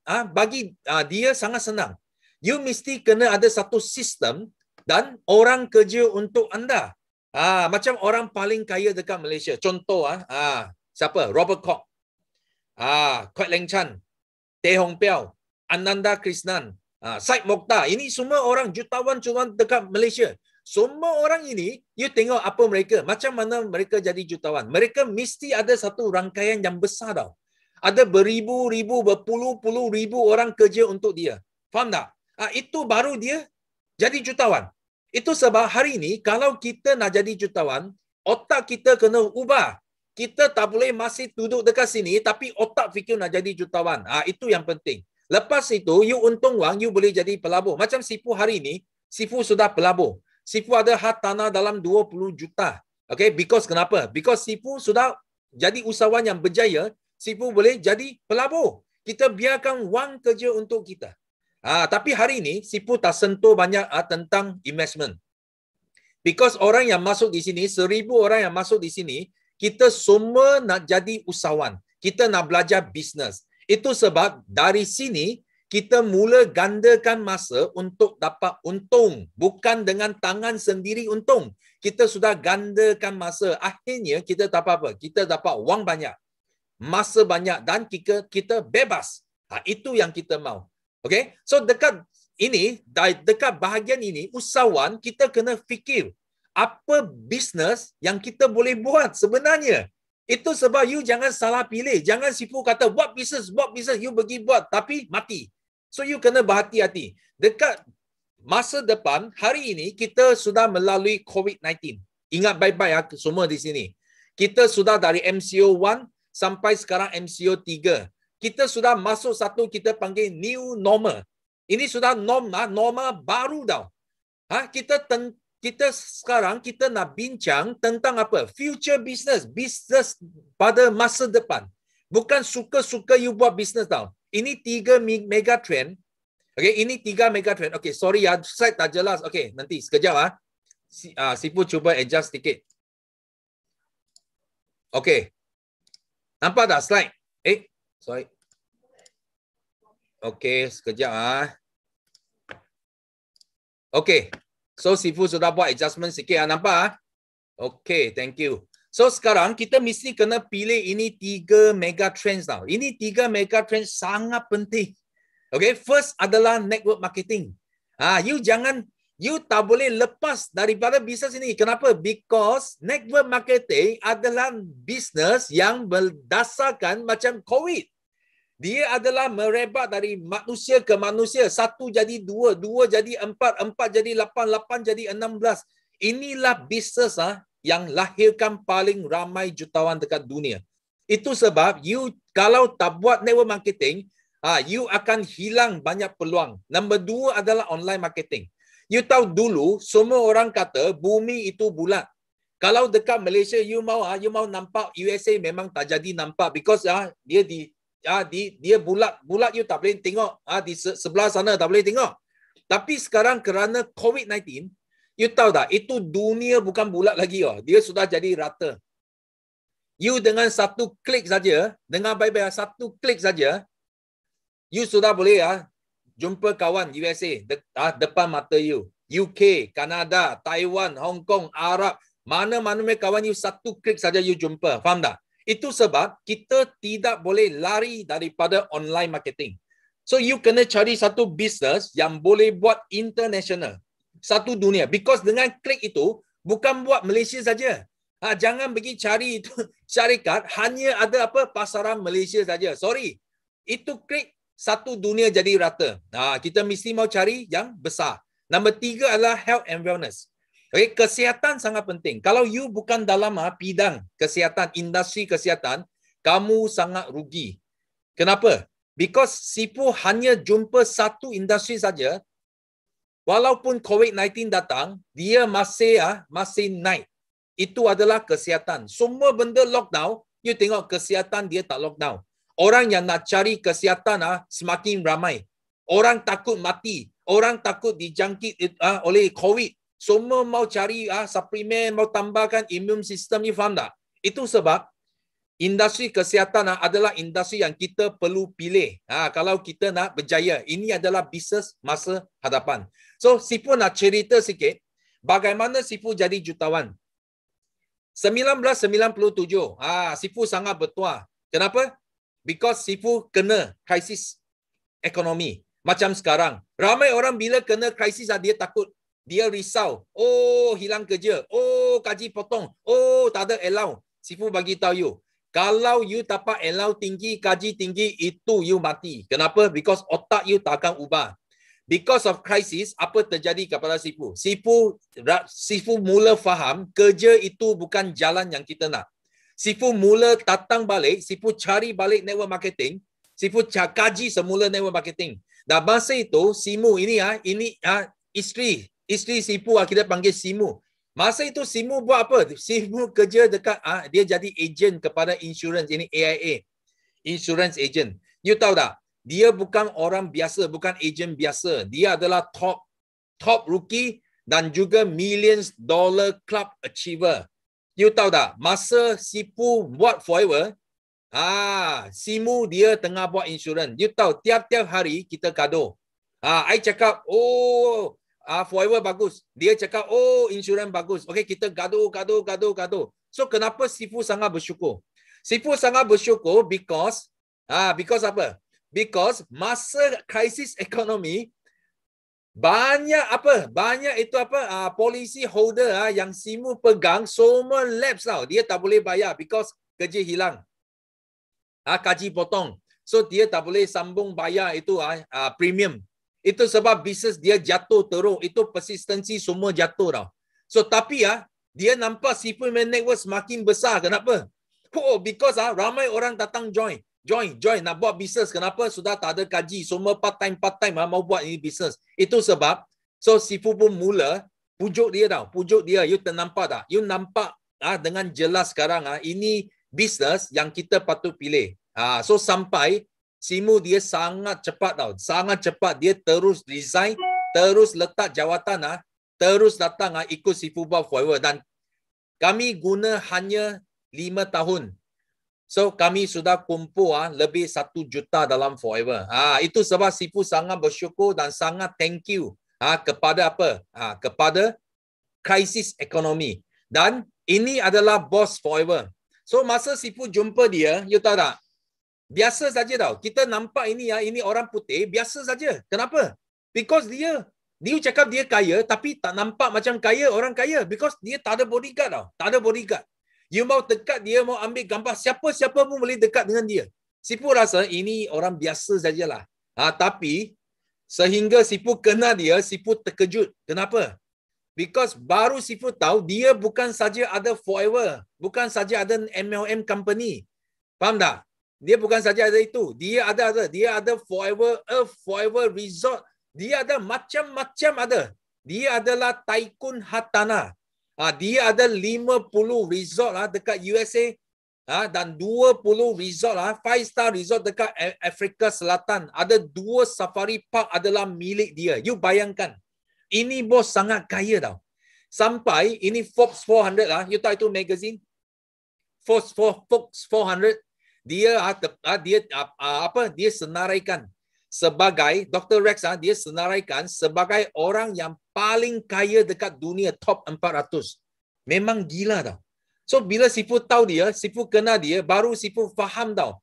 dia sangat senang. You mesti kena ada satu sistem dan orang kerja untuk anda. Macam orang paling kaya dekat Malaysia. Contoh, siapa? Robert Koch. Kwek Leng Chan. Teh Hong Piao. Ananda Krishnan. Syed Mokhtar. Ini semua orang jutawan dekat Malaysia. Semua orang ini, you tengok apa mereka. Macam mana mereka jadi jutawan. Mereka mesti ada satu rangkaian yang besar tau. Ada beribu-ribu, berpuluh-puluh ribu orang kerja untuk dia. Faham tak? Itu baru dia jadi jutawan. Itu sebab hari ini, kalau kita nak jadi jutawan, otak kita kena ubah. Kita tak boleh masih duduk dekat sini, tapi otak fikir nak jadi jutawan. Itu yang penting. Lepas itu, you untung wang, you boleh jadi pelabur. Macam Sifu hari ini, Sifu sudah pelabur. Sifu ada hartanah dalam 20 juta. Okay, because kenapa? Because Sifu sudah jadi usahawan yang berjaya, Sifu boleh jadi pelabur. Kita biarkan wang kerja untuk kita. Tapi hari ini, Sifu tak sentuh banyak tentang investment. Because orang yang masuk di sini, 1000 orang yang masuk di sini, kita semua nak jadi usahawan. Kita nak belajar bisnes. Itu sebab dari sini, kita mula gandakan masa untuk dapat untung. Bukan dengan tangan sendiri untung. Kita sudah gandakan masa. Akhirnya, kita dapat apa? Kita dapat wang banyak. Masa banyak dan kita bebas. Itu yang kita mau. Okay? So, dekat bahagian ini, usahawan, kita kena fikir apa bisnes yang kita boleh buat sebenarnya. Itu sebab you jangan salah pilih. Jangan Sifu kata, buat bisnes, you pergi buat, tapi mati. So, you kena berhati-hati. Dekat masa depan, hari ini, kita sudah melalui COVID-19. Ingat baik-baik semua di sini. Kita sudah dari MCO 1 sampai sekarang MCO 3. Kita sudah masuk satu, kita panggil new normal. Ini sudah norma baru tau. Kita sekarang kita nak bincang tentang apa? Future business, bisnes pada masa depan. Bukan suka-suka you buat bisnes tau. Ini 3 mega trend. Okay, ini 3 mega trend. Okay, sorry ya, slide tak jelas. Okay, nanti sekejap Sifu cuba adjust sikit. Okay. Nampak tak slide? Sorry. Okay, sekejap Okay. So, Sifu sudah buat adjustment sikit. Nampak? Okay, thank you. So, sekarang kita mesti kena pilih ini 3 mega trends tau. Ini 3 mega trends sangat penting. Okay, first adalah network marketing. You tak boleh lepas daripada bisnes ini. Kenapa? Because network marketing adalah bisnes yang berdasarkan macam COVID. Dia adalah merebak dari manusia ke manusia. 1 jadi 2, 2 jadi 4, 4 jadi 8, 8 jadi 16. Inilah bisnes yang lahirkan paling ramai jutawan dekat dunia. Itu sebab you kalau tak buat network marketing, you akan hilang banyak peluang. Nombor 2 adalah online marketing. You tahu dulu semua orang kata bumi itu bulat. Kalau dekat Malaysia you mau nampak USA memang tak jadi nampak because dia bulat you tak boleh tengok di sebelah sana tak boleh tengok. Tapi sekarang kerana COVID-19, you tahu tak itu dunia bukan bulat lagi dia sudah jadi rata. You dengan satu klik saja, dengar baik-baik, satu klik saja, you sudah boleh jumpa kawan USA depan mata you. UK, Kanada, Taiwan, Hong Kong, Arab, mana-mana kawan you satu klik saja you jumpa. Faham tak? Itu sebab kita tidak boleh lari daripada online marketing. So you kena cari satu bisnes yang boleh buat international. Satu dunia. Because dengan klik itu bukan buat Malaysia saja. Jangan pergi cari itu syarikat hanya ada pasaran Malaysia saja. Sorry. Itu klik satu dunia jadi rata. Kita mesti mau cari yang besar. Nombor 3 adalah health and wellness. Okay, kesihatan sangat penting. Kalau you bukan dalam bidang kesihatan, industri kesihatan, kamu sangat rugi. Kenapa? Because Sifu hanya jumpa satu industri saja. Walaupun COVID-19 datang, dia masih naik. Itu adalah kesihatan. Semua benda lockdown, you tengok kesihatan dia tak lockdown. Orang yang nak cari kesihatan semakin ramai. Orang takut mati. Orang takut dijangkit oleh COVID. Semua mau cari suplemen, mau tambahkan immune system, you faham tak? Itu sebab industri kesihatan adalah industri yang kita perlu pilih. Kalau kita nak berjaya, ini adalah bisnes masa hadapan. So, Sifu nak cerita sikit, bagaimana Sifu jadi jutawan. 1997, Sifu sangat bertuah. Kenapa? Because Sifu kena krisis ekonomi. Macam sekarang. Ramai orang bila kena krisis, dia takut. Dia risau. Oh, hilang kerja. Oh, gaji potong. Oh, tak ada allow. Sifu bagi tahu you. Kalau you dapat allow tinggi, gaji tinggi, itu you mati. Kenapa? Because otak you tak akan ubah. Because of crisis, apa terjadi kepada Sifu? Sifu mula faham kerja itu bukan jalan yang kita nak. Sifu mula datang balik, Sifu cari balik network marketing. Sifu kaji semula network marketing. Dan masa itu Simu ini isteri Sifu kita panggil Simu. Masa itu Simu buat apa? Simu kerja dekat dia jadi ejen kepada insurans ini AIA. Insurance agent. You tahu tak? Dia bukan orang biasa, bukan ejen biasa. Dia adalah top rookie dan juga millions dollar club achiever. You tahu tak? Masa Sifu buat Forever, Simu dia tengah buat insurans. You tahu tiap-tiap hari kita gaduh. I cakap, Forever bagus. Dia cakap, insurans bagus. Okay, kita gaduh. So kenapa Sifu sangat bersyukur? Sifu sangat bersyukur because apa? Because masa krisis ekonomi banyak itu policy holder yang Simu pegang semua lapse tau. Dia tak boleh bayar because kerja hilang. Gaji potong. So dia tak boleh sambung bayar itu premium. Itu sebab bisnes dia jatuh teruk. Itu persistency semua jatuh tau. So tapi dia nampak Sifu network semakin besar. Kenapa? Because ramai orang datang join nak buat bisnes. Kenapa? Sudah tak ada gaji. Semua part-time mau buat ini bisnes. Itu sebab so Sifu pun mula pujuk dia tau. Pujuk dia. You nampak tak? You nampak dengan jelas sekarang ini bisnes yang kita patut pilih. So sampai Simu dia sangat cepat tau. Sangat cepat dia terus resign, terus letak jawatan, terus datang ikut Sifu buat Forever. Dan kami guna hanya 5 tahun. So kami sudah kumpul lebih 1 juta dalam Forever. Itu sebab Sifu sangat bersyukur dan sangat thank you kepada apa? Kepada krisis ekonomi. Dan ini adalah bos Forever. So masa Sifu jumpa dia, you tahu tak? Biasa saja tau. Kita nampak ini orang putih, biasa saja. Kenapa? Because dia cakap dia kaya, tapi tak nampak macam kaya, orang kaya. Because dia tak ada bodyguard tau. Tak ada bodyguard. You mau dekat dia, mau ambil gambar, siapa pun boleh dekat dengan dia. Sifu rasa ini orang biasa sajalah. Tapi sehingga Sifu kenal dia, Sifu terkejut. Kenapa? Because baru Sifu tahu dia bukan saja ada Forever, bukan saja ada MLM company. Faham tak? Dia bukan saja ada itu. Dia ada Forever Resort. Dia ada macam-macam ada. Dia adalah tycoon hartanah. Dia ada 50 resort dekat USA dan 20 resort 5-star resort dekat Afrika Selatan. Ada 2 safari park adalah milik dia. You bayangkan. Ini bos sangat kaya tau. Sampai ini Forbes 400 you tahu itu magazine? Forbes 400 dia senaraikan sebagai Dr. Rex dia senaraikan sebagai orang yang paling kaya dekat dunia top 400. Memang gila tau. So bila Sifu tahu dia, Sifu kenal dia, baru Sifu faham tau.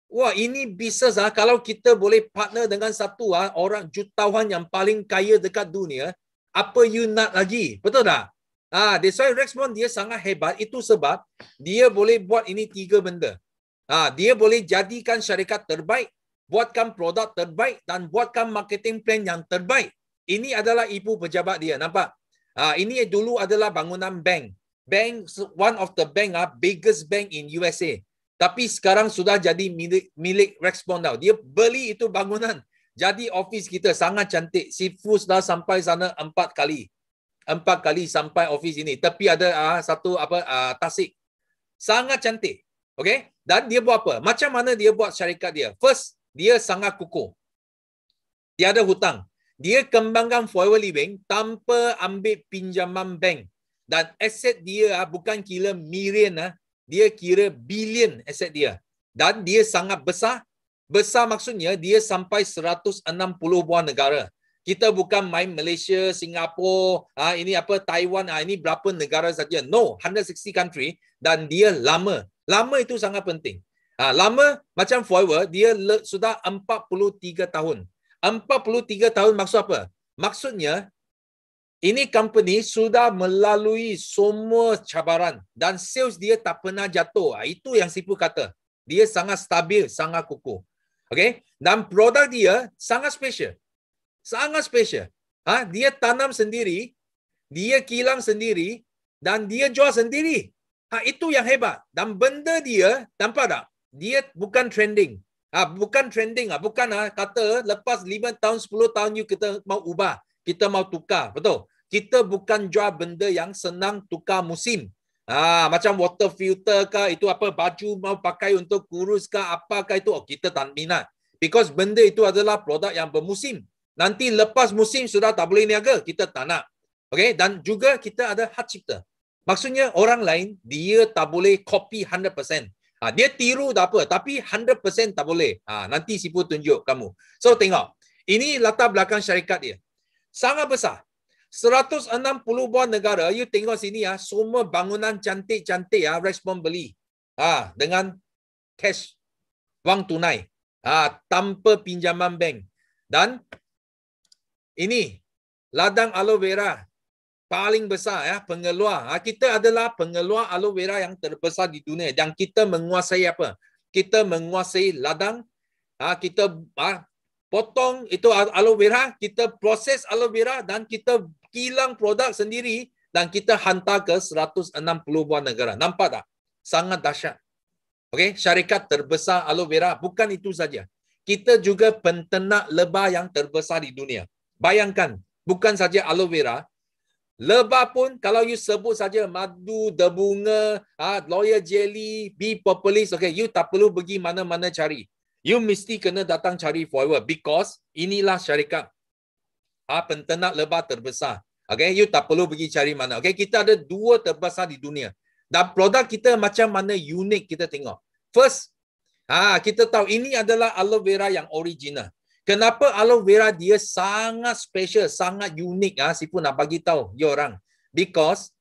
Wah, ini bisnes kalau kita boleh partner dengan satu orang jutawan yang paling kaya dekat dunia, apa you nak lagi? Betul tak? That's why Rexmond dia sangat hebat. Itu sebab dia boleh buat ini 3 benda. Dia boleh jadikan syarikat terbaik, buatkan produk terbaik dan buatkan marketing plan yang terbaik. Ini adalah ibu pejabat dia, nampak? Ini dulu adalah bangunan bank. One of the biggest bank in USA. Tapi sekarang sudah jadi milik Rexmond tau. Dia beli itu bangunan. Jadi office kita sangat cantik. Sifu sudah sampai sana 4 kali. 4 kali sampai office ini. Tapi ada satu tasik. Sangat cantik. Okay? Dan dia buat apa? Macam mana dia buat syarikat dia? First, dia sangat kukuh. Tiada hutang. Dia kembangkan Forever Living tanpa ambil pinjaman bank. Dan aset dia bukan kira million, dia kira billion aset dia. Dan dia sangat besar. Besar maksudnya dia sampai 160 buah negara. Kita bukan main Malaysia, Singapura, ini Taiwan, ini berapa negara saja. No, 160 country dan dia lama. Lama itu sangat penting. Lama macam Forever, dia sudah 43 tahun. 43 tahun maksud apa? Maksudnya, ini company sudah melalui semua cabaran dan sales dia tak pernah jatuh. Itu yang Sifu kata. Dia sangat stabil, sangat kukuh. Okay? Dan produk dia sangat special. Sangat special. Dia tanam sendiri, dia kilang sendiri dan dia jual sendiri. Itu yang hebat. Dan benda dia, nampak tak? Dia bukan trending. Bukan trending bukan kata lepas 5 tahun 10 tahun kita mau ubah, kita mau tukar, betul? Kita bukan jual benda yang senang tukar musim. Macam water filter kah, itu apa baju mau pakai untuk kurus kah, apakah itu kita tak minat. Because benda itu adalah produk yang bermusim. Nanti lepas musim sudah tak boleh niaga, kita tak nak. Okay? Dan juga kita ada hak cipta. Maksudnya orang lain dia tak boleh copy 100%. Dia tiru tak apa, tapi 100% tak boleh. Nanti Sifu tunjuk kamu. So tengok, ini latar belakang syarikat dia. Sangat besar. 160 buah negara, you tengok sini semua bangunan cantik-cantik respon beli. Dengan cash, wang tunai. Tanpa pinjaman bank. Dan ini ladang aloe vera paling besar pengeluar. Kita adalah pengeluar aloe vera yang terbesar di dunia dan kita menguasai apa? Kita menguasai ladang. Kita potong itu aloe vera, kita proses aloe vera dan kita kilang produk sendiri dan kita hantar ke 160 buah negara. Nampak tak? Sangat dahsyat. Okey, syarikat terbesar aloe vera bukan itu saja. Kita juga penternak lebah yang terbesar di dunia. Bayangkan, bukan saja aloe vera, lebah pun kalau you sebut saja madu, debunga, loyal jelly, bee propolis, you tak perlu pergi mana-mana cari. You mesti kena datang cari forever because inilah syarikat penternak lebah terbesar. You tak perlu pergi cari mana. Kita ada 2 terbesar di dunia. Dan produk kita macam mana unik kita tengok. First, kita tahu ini adalah aloe vera yang original. Kenapa aloe vera dia sangat special, sangat unik? Sifu nak bagi tahu dia orang. Because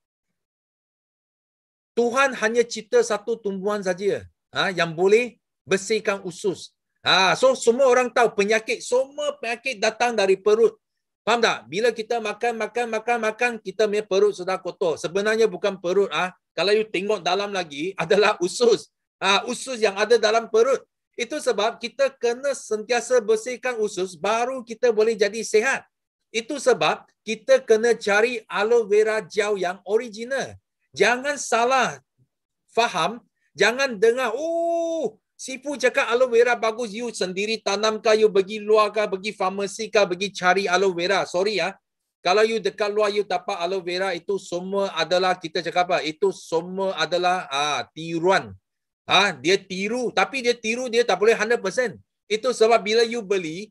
Tuhan hanya cipta satu tumbuhan saja yang boleh bersihkan usus. So semua orang tahu semua penyakit datang dari perut. Faham tak? Bila kita makan, kita punya perut sudah kotor. Sebenarnya bukan perut. Kalau you tengok dalam lagi adalah usus. Usus yang ada dalam perut. Itu sebab kita kena sentiasa bersihkan usus baru kita boleh jadi sihat. Itu sebab kita kena cari aloe vera gel yang original. Jangan salah faham. Jangan dengar, Sifu cakap aloe vera bagus, you sendiri tanam kah, you pergi luar kah, pergi farmasi kah, pergi cari aloe vera. Sorry kalau you dekat luar, you dapat aloe vera, itu semua adalah, kita cakap apa? Itu semua adalah tiruan. Dia tiru, tapi dia tiru dia tak boleh 100%. Itu sebab bila you beli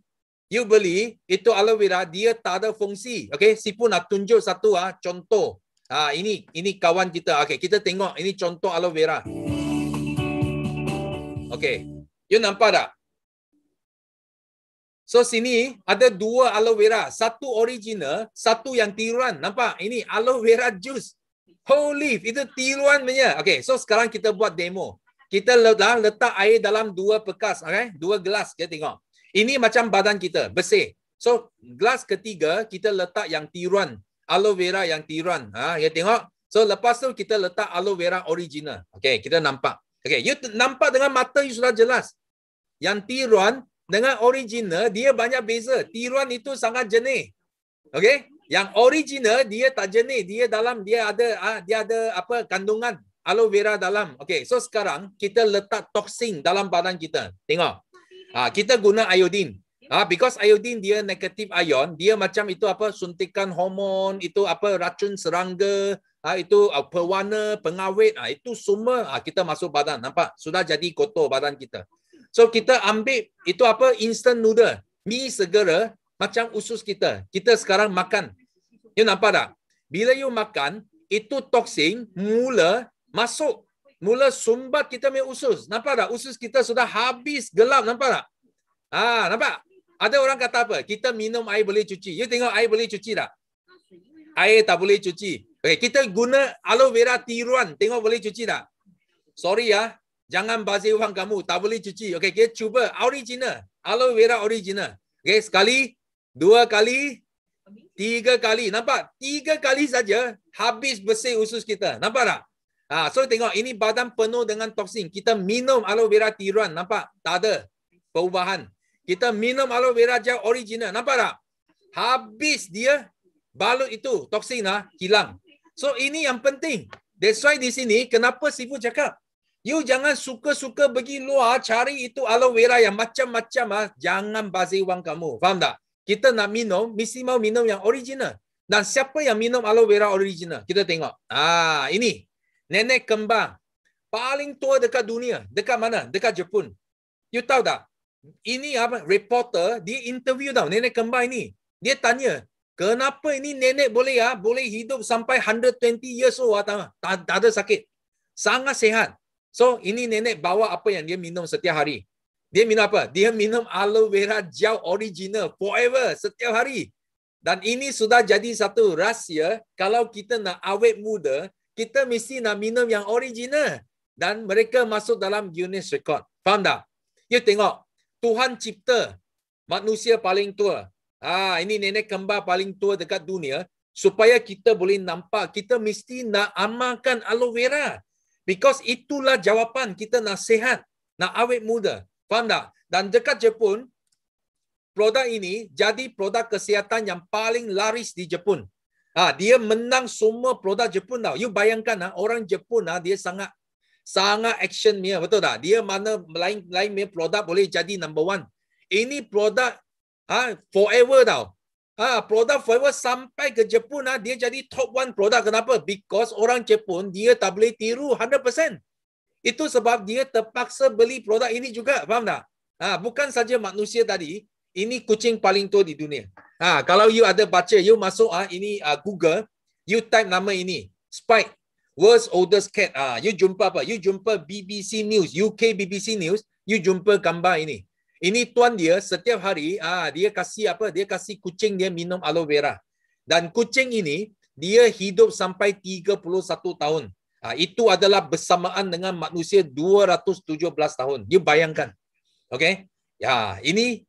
itu aloe vera, dia tak ada fungsi. Sifu nak tunjuk satu contoh. Ini kawan kita. Kita tengok ini contoh aloe vera. You nampak tak? So sini ada 2 aloe vera, satu original, satu yang tiruan. Nampak? Ini aloe vera juice. Whole leaf, itu tiruan punya. So sekarang kita buat demo. Kita letak air dalam 2 bekas, 2 gelas. Kita tengok. Ini macam badan kita, bersih. So gelas ketiga kita letak yang tiruan, aloe vera yang tiruan. Ya tengok. So lepas tu kita letak aloe vera original. Kita nampak. You nampak dengan mata you sudah jelas. Yang tiruan dengan original dia banyak beza. Tiruan itu sangat jernih. Yang original dia tak jernih. Dia ada apa kandungan aloe vera dalam. So sekarang kita letak toksin dalam badan kita. Tengok. Kita guna iodine. Because iodine dia negatif ion, dia macam itu apa suntikan hormon, itu apa racun serangga, itu pewarna, pengawet, itu semua kita masuk badan. Nampak? Sudah jadi kotor badan kita. So kita ambil itu apa instant noodle, mie segera macam usus kita. Kita sekarang makan. You nampak tak? Bila you makan, itu toksin mula masuk. Mula sumbat kita punya usus. Nampak tak? Usus kita sudah habis gelap. Nampak tak? Nampak? Ada orang kata apa? Kita minum air boleh cuci. You tengok air boleh cuci tak? Air tak boleh cuci. Kita guna aloe vera tiruan. Tengok boleh cuci tak? Sorry jangan bazir wang kamu. Tak boleh cuci. Kita cuba original. Aloe vera original. Sekali, 2 kali, 3 kali. Nampak? 3 kali saja habis bersih usus kita. Nampak tak? So tengok ini badan penuh dengan toksin. Kita minum aloe vera tiruan. Nampak? Tak ada perubahan. Kita minum aloe vera gel original. Nampak tak? Habis dia balut itu toksin hilang. So ini yang penting. That's why di sini kenapa Sifu cakap You jangan suka-suka pergi luar cari itu aloe vera yang macam-macam jangan bazir wang kamu. Faham tak? Kita nak minum, mesti mau minum yang original. Dan siapa yang minum aloe vera original? Kita tengok. Ini. Nenek kembar. Paling tua dekat dunia. Dekat mana? Dekat Jepun. You tahu tak? Ini apa? Reporter, dia interview tau nenek kembar ini. Dia tanya, kenapa ini nenek boleh hidup sampai 120 years old tak ada sakit. Sangat sihat. So, ini nenek bawa apa yang dia minum setiap hari. Dia minum apa? Dia minum aloe vera gel original forever setiap hari. Dan ini sudah jadi satu rahsia. Kalau kita nak awet muda, kita mesti nak minum yang original. Dan mereka masuk dalam Guinness Record. Faham tak? You tengok. Tuhan cipta manusia paling tua. Ini nenek kembar paling tua dekat dunia. Supaya kita boleh nampak, kita mesti nak amalkan aloe vera. Because itulah jawapan kita nak sihat, nak awet muda. Faham tak? Dan dekat Jepun, produk ini jadi produk kesihatan yang paling laris di Jepun. Dia menang semua produk Jepun tau. You bayangkan orang Jepun dia sangat action punya, betul tak? Dia mana lain punya produk boleh jadi number one. Ini produk forever tau. Produk forever sampai ke Jepun dia jadi top one produk. Kenapa? Because orang Jepun dia tak boleh tiru 100%. Itu sebab dia terpaksa beli produk ini juga. Faham tak? Bukan saja manusia tadi, ini kucing paling tua di dunia. Kalau you ada baca, you masuk ini Google, you type nama ini, Spike, world's oldest cat. You jumpa apa? You jumpa BBC News, UK BBC News, you jumpa gambar ini. Ini tuan dia setiap hari dia kasih apa? Dia kasih kucing dia minum aloe vera. Dan kucing ini dia hidup sampai 31 tahun. Itu adalah bersamaan dengan manusia 217 tahun. You bayangkan. Okay? Ini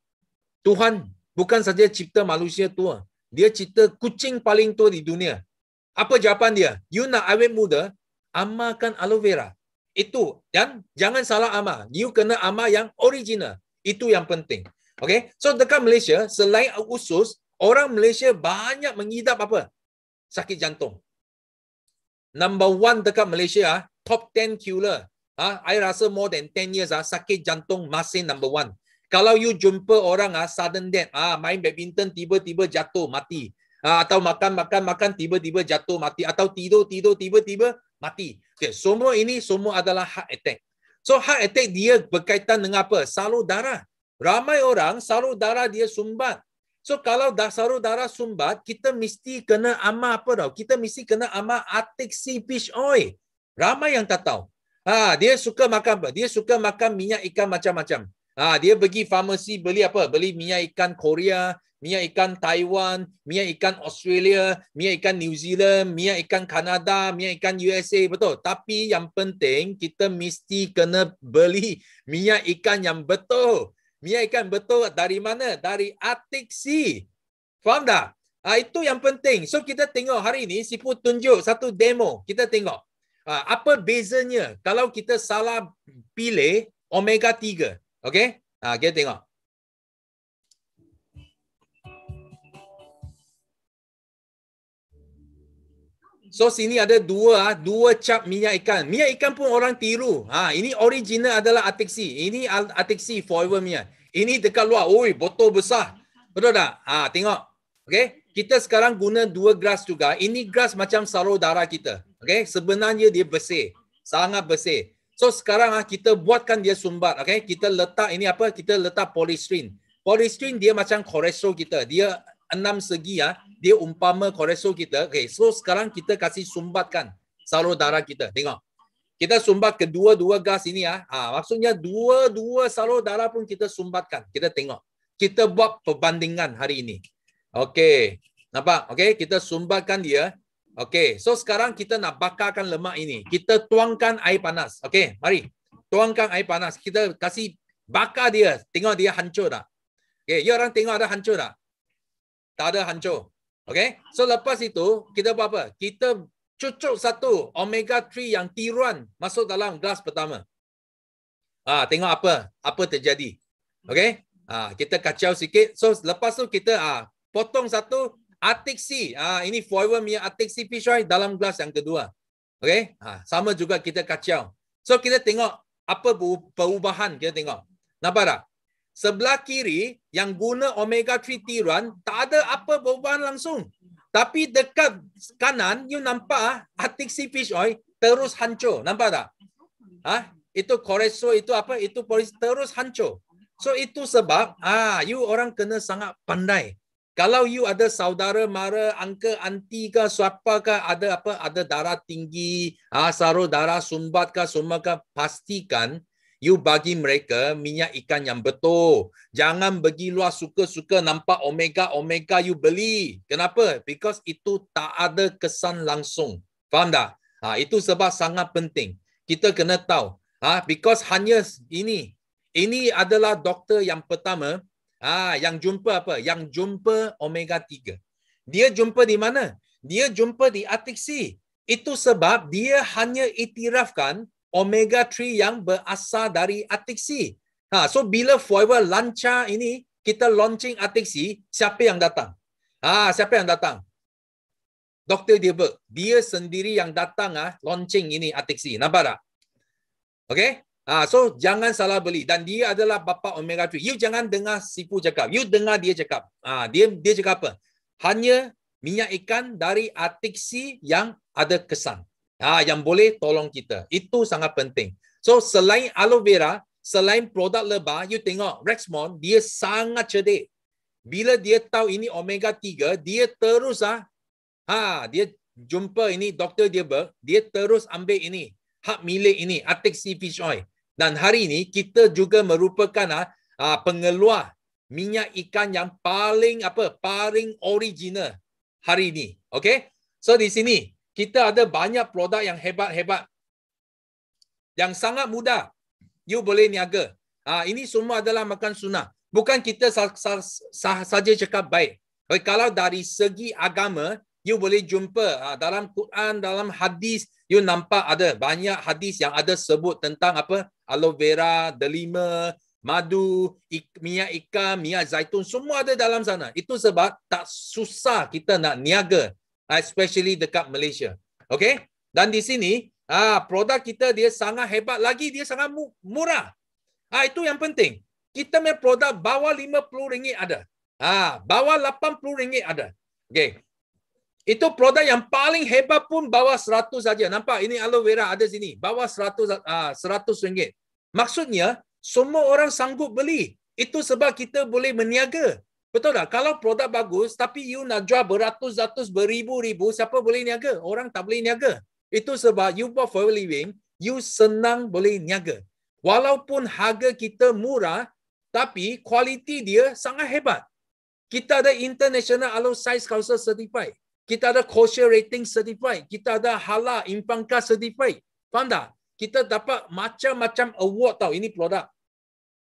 Tuhan bukan saja cipta manusia tua. Dia cipta kucing paling tua di dunia. Apa jawapan dia? You nak awet muda, amalkan aloe vera. Itu. Dan jangan salah amal. You kena amal yang original. Itu yang penting. Okay? So dekat Malaysia, selain usus, orang Malaysia banyak mengidap apa? Sakit jantung. Number one dekat Malaysia, top 10 killer. I rasa more than 10 years sakit jantung masih number one. Kalau you jumpa orang sudden death, main badminton tiba-tiba jatuh mati. Atau makan tiba-tiba jatuh mati. Atau tidur tiba-tiba mati. Okay, semua ini semua adalah heart attack. So heart attack dia berkaitan dengan apa? Salur darah. Ramai orang salur darah dia sumbat. So kalau salur darah sumbat, kita mesti kena amal apa tau? Kita mesti kena amal Arctic Sea Fish Oil. Ramai yang tak tahu. Dia suka makan apa? Dia suka makan minyak ikan macam-macam. Dia pergi farmasi beli apa? Beli minyak ikan Korea, minyak ikan Taiwan, minyak ikan Australia, minyak ikan New Zealand, minyak ikan Kanada, minyak ikan USA, betul. Tapi yang penting kita mesti kena beli minyak ikan yang betul. Minyak ikan betul dari mana? Dari Arctic Sea. Faham tak? Itu yang penting. So kita tengok hari ini Sifu tunjuk satu demo. Kita tengok. Apa bezanya kalau kita salah pilih omega 3. Okay? Kita tengok. So sini ada dua cap minyak ikan. Minyak ikan pun orang tiru. Ini original adalah Arctic Sea. Ini Arctic Sea forever minyak. Ini dekat luar. Oi, botol besar. Betul tak? Tengok. Okay? Kita sekarang guna 2 gelas juga. Ini gelas macam salur darah kita. Okay? Sebenarnya dia bersih. Sangat bersih. So sekarang kita buatkan dia sumbat. Okay? Kita letak ini apa? Kita letak polystyrene. Polystyrene dia macam kolesterol kita. Dia 6 segi dia umpama kolesterol kita. Okay, so sekarang kita kasih sumbatkan salur darah kita. Tengok. Kita sumbat kedua-dua gas ini maksudnya dua salur darah pun kita sumbatkan. Kita tengok. Kita buat perbandingan hari ini. Okey. Nampak? Okey, kita sumbatkan dia. Okey, so sekarang kita nak bakarkan lemak ini. Kita tuangkan air panas. Okey, mari. Tuangkan air panas. Kita kasih bakar dia. Tengok dia hancur tak? Okey, ya orang tengok ada hancur tak? Tak ada hancur. Okay? So lepas itu, kita buat apa? Kita cucuk satu omega 3 yang tiruan masuk dalam gelas pertama. Tengok apa terjadi. Okay? Kita kacau sikit. So lepas tu kita potong satu Arctic Sea. Ini forever minyak Arctic Sea Fish Oil dalam gelas yang kedua. Okay? Sama juga kita kacau. So kita tengok apa perubahan kita tengok. Nampak tak? Sebelah kiri yang guna omega 3 tiruan tak ada apa perubahan langsung. Tapi dekat kanan you nampak Arctic Sea Fish Oil terus hancur. Nampak tak? Itu kolesterol itu apa? Itu terus hancur. So itu sebab you orang kena sangat pandai. Kalau you ada saudara mara, uncle, auntie ke, siapa ke ada darah tinggi, sarul darah sumbat ke, semua ke, pastikan you bagi mereka minyak ikan yang betul. Jangan pergi luar suka-suka nampak omega you beli. Kenapa? Because itu tak ada kesan langsung. Faham tak? Itu sebab sangat penting. Kita kena tahu. Because hanya ini adalah doktor yang pertama yang jumpa apa? Yang jumpa omega 3. Dia jumpa di mana? Dia jumpa di Arctic Sea. Itu sebab dia hanya iktirafkan omega 3 yang berasal dari Arctic Sea. So bila Forever lancar ini, kita launching Arctic Sea, siapa yang datang? Siapa yang datang? Dr. Dilbert. Dia sendiri yang datang launching ini Arctic Sea. Nampak tak? Okay? So jangan salah beli. Dan dia adalah bapa omega 3. You jangan dengar Sifu cakap. You dengar dia cakap. Dia cakap apa? Hanya minyak ikan dari Arctic Sea yang ada kesan. Yang boleh tolong kita. Itu sangat penting. So selain aloe vera, selain produk lebah, you tengok Rexmond, dia sangat cerdik. Bila dia tahu ini omega 3, dia terus dia jumpa ini Dr. Dilbert, dia terus ambil ini hak milik ini Arctic Sea Fish Oil. Dan hari ini kita juga merupakan pengeluar minyak ikan yang paling original hari ini. Okay? So di sini kita ada banyak produk yang hebat-hebat. Yang sangat mudah. You boleh niaga. Ini semua adalah makan sunnah. Bukan kita saja cakap baik. Okay, kalau dari segi agama, you boleh jumpa dalam Quran, dalam hadis, you nampak ada banyak hadis yang ada sebut tentang apa? Aloe vera, delima, madu, minyak ikan, minyak zaitun, semua ada dalam sana. Itu sebab tak susah kita nak niaga, especially dekat Malaysia. Okay? Dan di sini, produk kita dia sangat hebat lagi, dia sangat murah. Itu yang penting. Kita punya produk bawah RM50 ada. Bawah RM80 ada. Okay. Itu produk yang paling hebat pun bawah 100 saja. Nampak? Ini aloe vera ada sini. Bawah RM100. Maksudnya, semua orang sanggup beli. Itu sebab kita boleh meniaga. Betul tak? Kalau produk bagus, tapi you nak jual beratus-ratus, beribu-ribu, siapa boleh niaga? Orang tak boleh niaga. Itu sebab you buat Forever Living, you senang boleh niaga. Walaupun harga kita murah, tapi kualiti dia sangat hebat. Kita ada International Aloe Science Council Certified. Kita ada kosher rating certified. Kita ada halal Impanka certified. Faham tak? Kita dapat macam-macam award tau. Ini produk.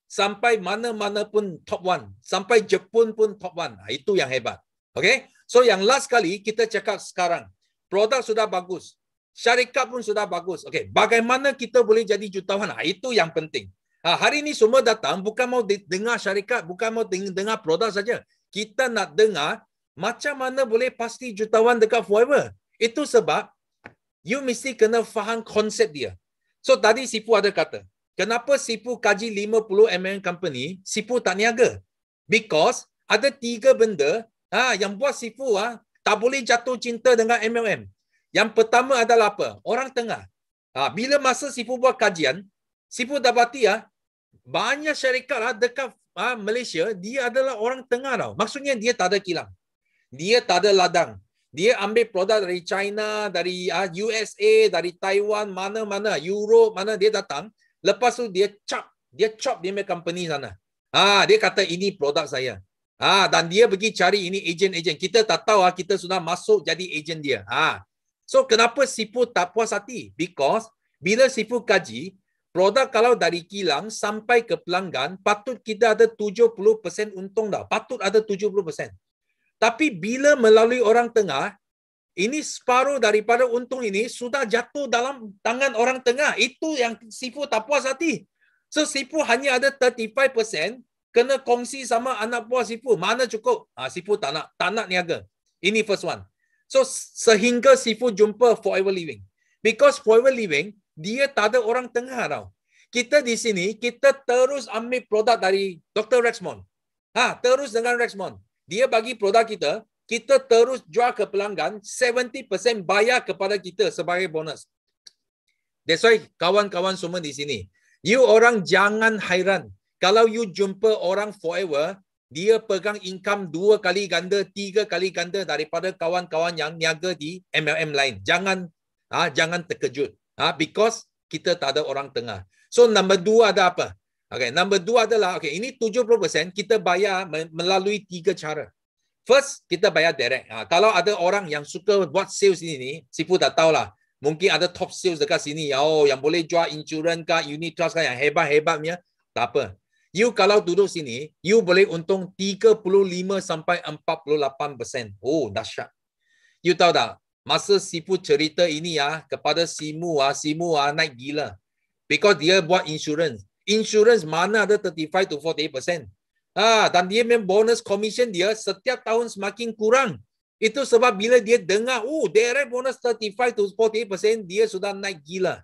Sampai mana-mana pun top 1. Sampai Jepun pun top 1. Itu yang hebat. Okay? So yang last kali kita cakap sekarang. Produk sudah bagus. Syarikat pun sudah bagus. Okay. Bagaimana kita boleh jadi jutawan? Itu yang penting. Hari ini semua datang bukan mau dengar syarikat. Bukan mau dengar produk saja. Kita nak dengar macam mana boleh pasti jutawan dekat Forever. Itu sebab you mesti kena faham konsep dia. So tadi Sifu ada kata, kenapa Sifu kaji 50mm company, Sifu tak niaga? Because ada 3 benda yang buat Sifu tak boleh jatuh cinta dengan MLM. Yang pertama adalah apa? Orang tengah. Bila masa Sifu buat kajian, Sifu dapati banyak syarikat dekat Malaysia, dia adalah orang tengah tau. Maksudnya dia tak ada kilang. Dia tak ada ladang. Dia ambil produk dari China, dari USA, dari Taiwan, mana-mana, Europe, mana dia datang. Lepas tu dia chop dia punya company sana. Dia kata ini produk saya. Dan dia pergi cari ini ejen-ejen. Kita tak tahu kita sudah masuk jadi ejen dia. So kenapa Sifu tak puas hati? Because bila Sifu kaji, produk kalau dari kilang sampai ke pelanggan, patut kita ada 70% untung dah. Patut ada 70%. Tapi bila melalui orang tengah, ini separuh daripada untung ini sudah jatuh dalam tangan orang tengah. Itu yang Sifu tak puas hati. So Sifu hanya ada 35% kena kongsi sama anak buah Sifu. Mana cukup? Sifu tak nak niaga. Ini first one. So sehingga Sifu jumpa Forever Living. Because Forever Living, Dia tak ada orang tengah tau. Kita di sini, kita terus ambil produk dari Dr. Rexmond. Terus dengan Rexmond. Dia bagi produk kita, kita terus jual ke pelanggan, 70% bayar kepada kita sebagai bonus. That's why kawan-kawan semua di sini, you orang jangan hairan. Kalau you jumpa orang forever, dia pegang income 2 kali ganda, 3 kali ganda daripada kawan-kawan yang niaga di MLM lain. Jangan terkejut. Because kita tak ada orang tengah. So number 2 ada apa? Okay, number 2 adalah, ini 70% kita bayar melalui 3 cara. First, kita bayar direct. Kalau ada orang yang suka buat sales ini, Sifu tak tahulah. Mungkin ada top sales dekat sini. Yang boleh jual insurans kah, unit trust kah, yang hebat-hebatnya. Tak apa. You kalau duduk sini, you boleh untung 35 sampai 48%. Oh, dahsyat. You tahu tak? Masa Sifu cerita ini kepada Simu naik gila. Because dia buat insurance. Insurance mana ada 35 to 48%. Dan dia memang bonus commission dia setiap tahun semakin kurang. Itu sebab bila dia dengar, direct bonus 35 to 48%, dia sudah naik gila.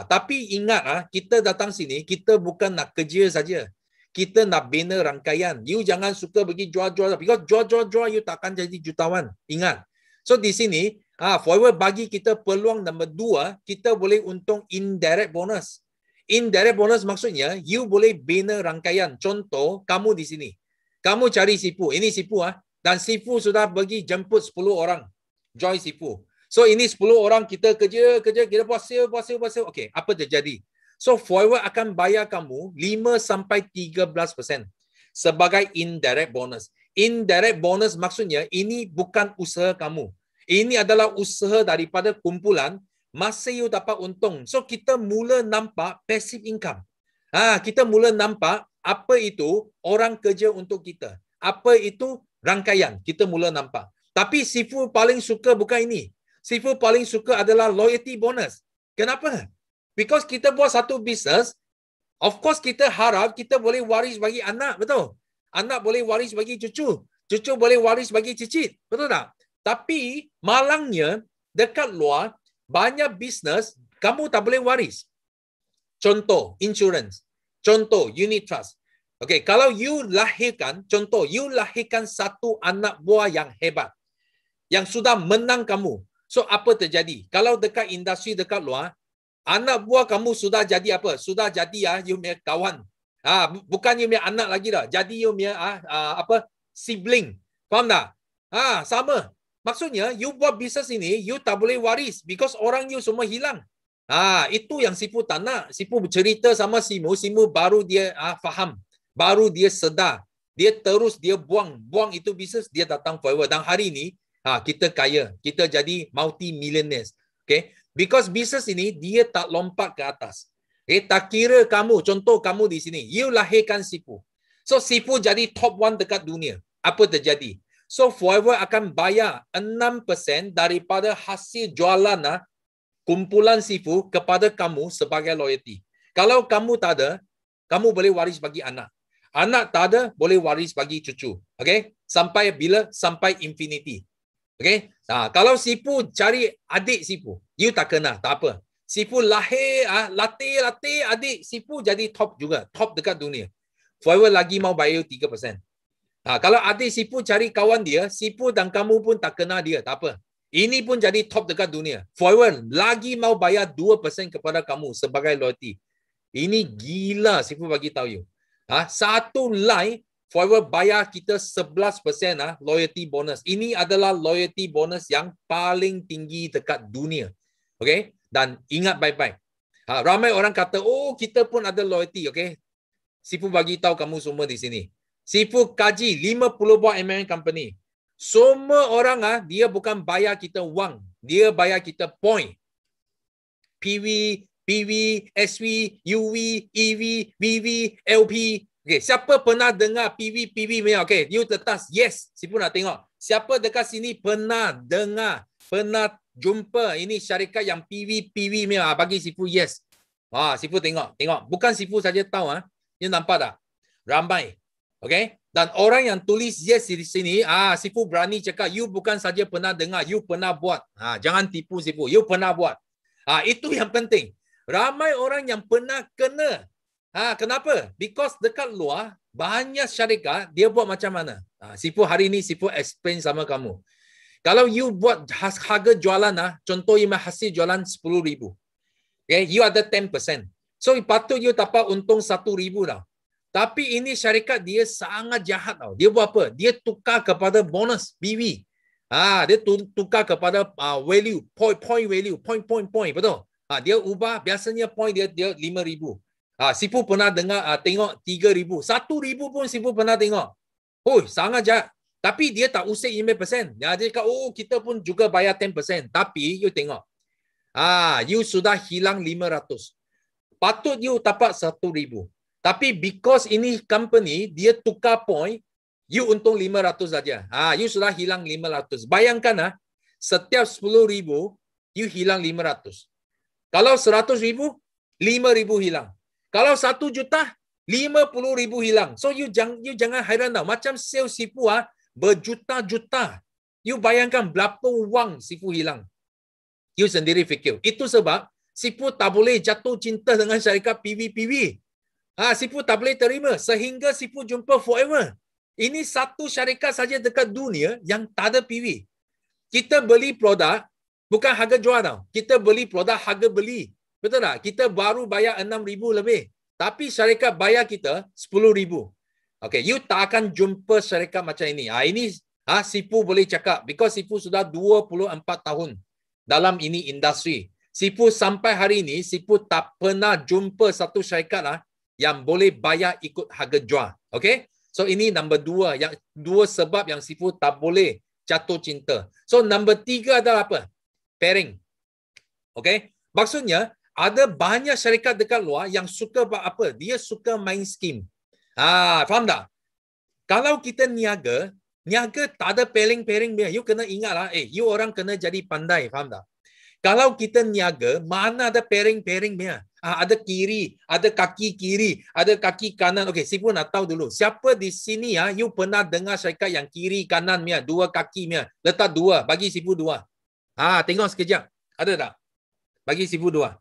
Tapi ingat, kita datang sini, kita bukan nak kerja saja. Kita nak bina rangkaian. You jangan suka pergi jual-jual. Because jual-jual, you takkan jadi jutawan. Ingat. So di sini, Forever bagi kita peluang number 2, kita boleh untung indirect bonus. Indirect bonus maksudnya, you boleh bina rangkaian. Contoh, kamu di sini. Kamu cari Sifu. Ini Sifu. Dan Sifu sudah pergi jemput 10 orang. Join Sifu. So ini 10 orang kita kerja, kita buat sale. Okay, apa terjadi? So Forever akan bayar kamu 5-13% sebagai indirect bonus. Indirect bonus maksudnya, ini bukan usaha kamu. Ini adalah usaha daripada kumpulan, masa you dapat untung. So kita mula nampak passive income. Kita mula nampak apa itu orang kerja untuk kita. Apa itu rangkaian. Kita mula nampak. Tapi Sifu paling suka bukan ini. Sifu paling suka adalah loyalty bonus. Kenapa? Because kita buat satu bisnes, of course kita harap kita boleh waris bagi anak, betul? Anak boleh waris bagi cucu. Cucu boleh waris bagi cicit. Betul tak? Tapi malangnya dekat luar banyak bisnes kamu tak boleh waris. Contoh insurance, contoh unit trust. Okay, kalau you lahirkan, contoh you lahirkan satu anak buah yang hebat, yang sudah menang kamu. So apa terjadi? Kalau dekat industri dekat luar, anak buah kamu sudah jadi apa? Sudah jadi you punya kawan. Bukan you punya anak lagi dah. Jadi you punya sibling. Faham tak? Sama. Maksudnya, you buat bisnes ini, you tak boleh waris because orang you semua hilang. Itu yang Sifu tak nak. Sifu bercerita sama Simu baru dia faham. Baru dia sedar. Dia buang itu bisnes, dia datang Forever. Dan hari ini, kita kaya. Kita jadi multi-millionaires. Okay? Because bisnes ini, dia tak lompat ke atas. Okay? Tak kira kamu, contoh kamu di sini, you lahirkan Sifu. So, Sifu jadi top 1 dekat dunia. Apa terjadi? So Forever akan bayar 6% daripada hasil jualan kumpulan Sifu kepada kamu sebagai loyalty. Kalau kamu tak ada, kamu boleh waris bagi anak. Anak tak ada, boleh waris bagi cucu. Okay? Sampai bila? Sampai infinity. Okay? Kalau Sifu cari adik Sifu, you tak kena, tak apa. Sifu lahir, latih adik Sifu jadi top juga. Top dekat dunia. Forever lagi mau bayar 3%. Kalau adik Sifu cari kawan dia, Sifu dan kamu pun tak kenal dia, tak apa. Ini pun jadi top dekat dunia. Forever lagi mau bayar 2% kepada kamu sebagai loyalty. Ini gila Sifu bagi tahu you. Satu line, Forever bayar kita 11% loyalty bonus. Ini adalah loyalty bonus yang paling tinggi dekat dunia. Okay? Dan ingat baik-baik. Ramai orang kata, kita pun ada loyalty. Okay? Sifu bagi tahu kamu semua di sini. Sifu kaji 50 buah MLM company. Semua orang dia bukan bayar kita wang. Dia bayar kita point. PV, SV, UV, EV, VV, LP. Okay, siapa pernah dengar PV memang? Okay, you tetas. Yes, Sifu nak tengok. Siapa dekat sini pernah dengar, pernah jumpa ini syarikat yang PV memang? Bagi Sifu yes. Sifu tengok. Bukan Sifu saja tahu. You nampak tak? Ramai. Okay? Dan orang yang tulis yes di sini, Sifu berani cakap, you bukan saja pernah dengar, you pernah buat. Jangan tipu Sifu, you pernah buat. Itu yang penting. Ramai orang yang pernah kena. Kenapa? Because dekat luar, banyak syarikat, dia buat macam mana? Sifu hari ni, Sifu explain sama kamu. Kalau you buat harga jualan, contoh you hasil jualan 10,000. Okay, you ada 10%. So, patut you dapat untung 1,000 tau. Tapi ini syarikat dia sangat jahat tau. Dia buat apa? Dia tukar kepada bonus, BV. Dia tukar kepada value, point value, point. Betul? Dia ubah, biasanya point dia 5,000. Sifu pernah dengar, tengok 3,000. 1,000 pun Sifu pernah tengok. Sangat jahat. Tapi dia tak usik 5%. Dia cakap, kita pun juga bayar 10%. Tapi, you tengok. You sudah hilang 500. Patut you dapat 1,000. Tapi because ini company, dia tukar point, you untung 500 saja. You sudah hilang 500. Bayangkan, setiap 10,000, you hilang 500. Kalau 100,000, 5,000 hilang. Kalau 1 juta, 50,000 hilang. So you jangan hairan tau. Macam sales Sifu berjuta-juta. You bayangkan berapa wang Sifu hilang. You sendiri fikir. Itu sebab Sifu tak boleh jatuh cinta dengan syarikat PV. Sifu tak boleh terima sehingga Sifu jumpa Forever. Ini satu syarikat saja dekat dunia yang tak ada PV. Kita beli produk bukan harga jual tau. Kita beli produk harga beli. Betul tak? Kita baru bayar 6,000 lebih. Tapi syarikat bayar kita 10,000. Okay, you tak akan jumpa syarikat macam ini. Ini Sifu boleh cakap because Sifu sudah 24 tahun dalam ini industri. Sifu sampai hari ini, Sifu tak pernah jumpa satu syarikat yang boleh bayar ikut harga jual. Okay? So ini number 2. Yang 2 sebab yang Sifu tak boleh jatuh cinta. So number 3 adalah apa? Pairing. Okay? Maksudnya, ada banyak syarikat dekat luar yang suka buat apa? Dia suka main scheme. Faham tak? Kalau kita niaga tak ada pairing dia. You kena ingat lah, you orang kena jadi pandai. Faham tak? Kalau kita niaga, mana ada pairing dia? Ada kiri, ada kaki kiri, ada kaki kanan. Okay, Sifu nak tahu dulu. Siapa di sini you pernah dengar syarikat yang kiri kanan punya, 2 kaki punya? Letak 2, bagi Sifu 2. Tengok sekejap. Ada tak? Bagi Sifu 2.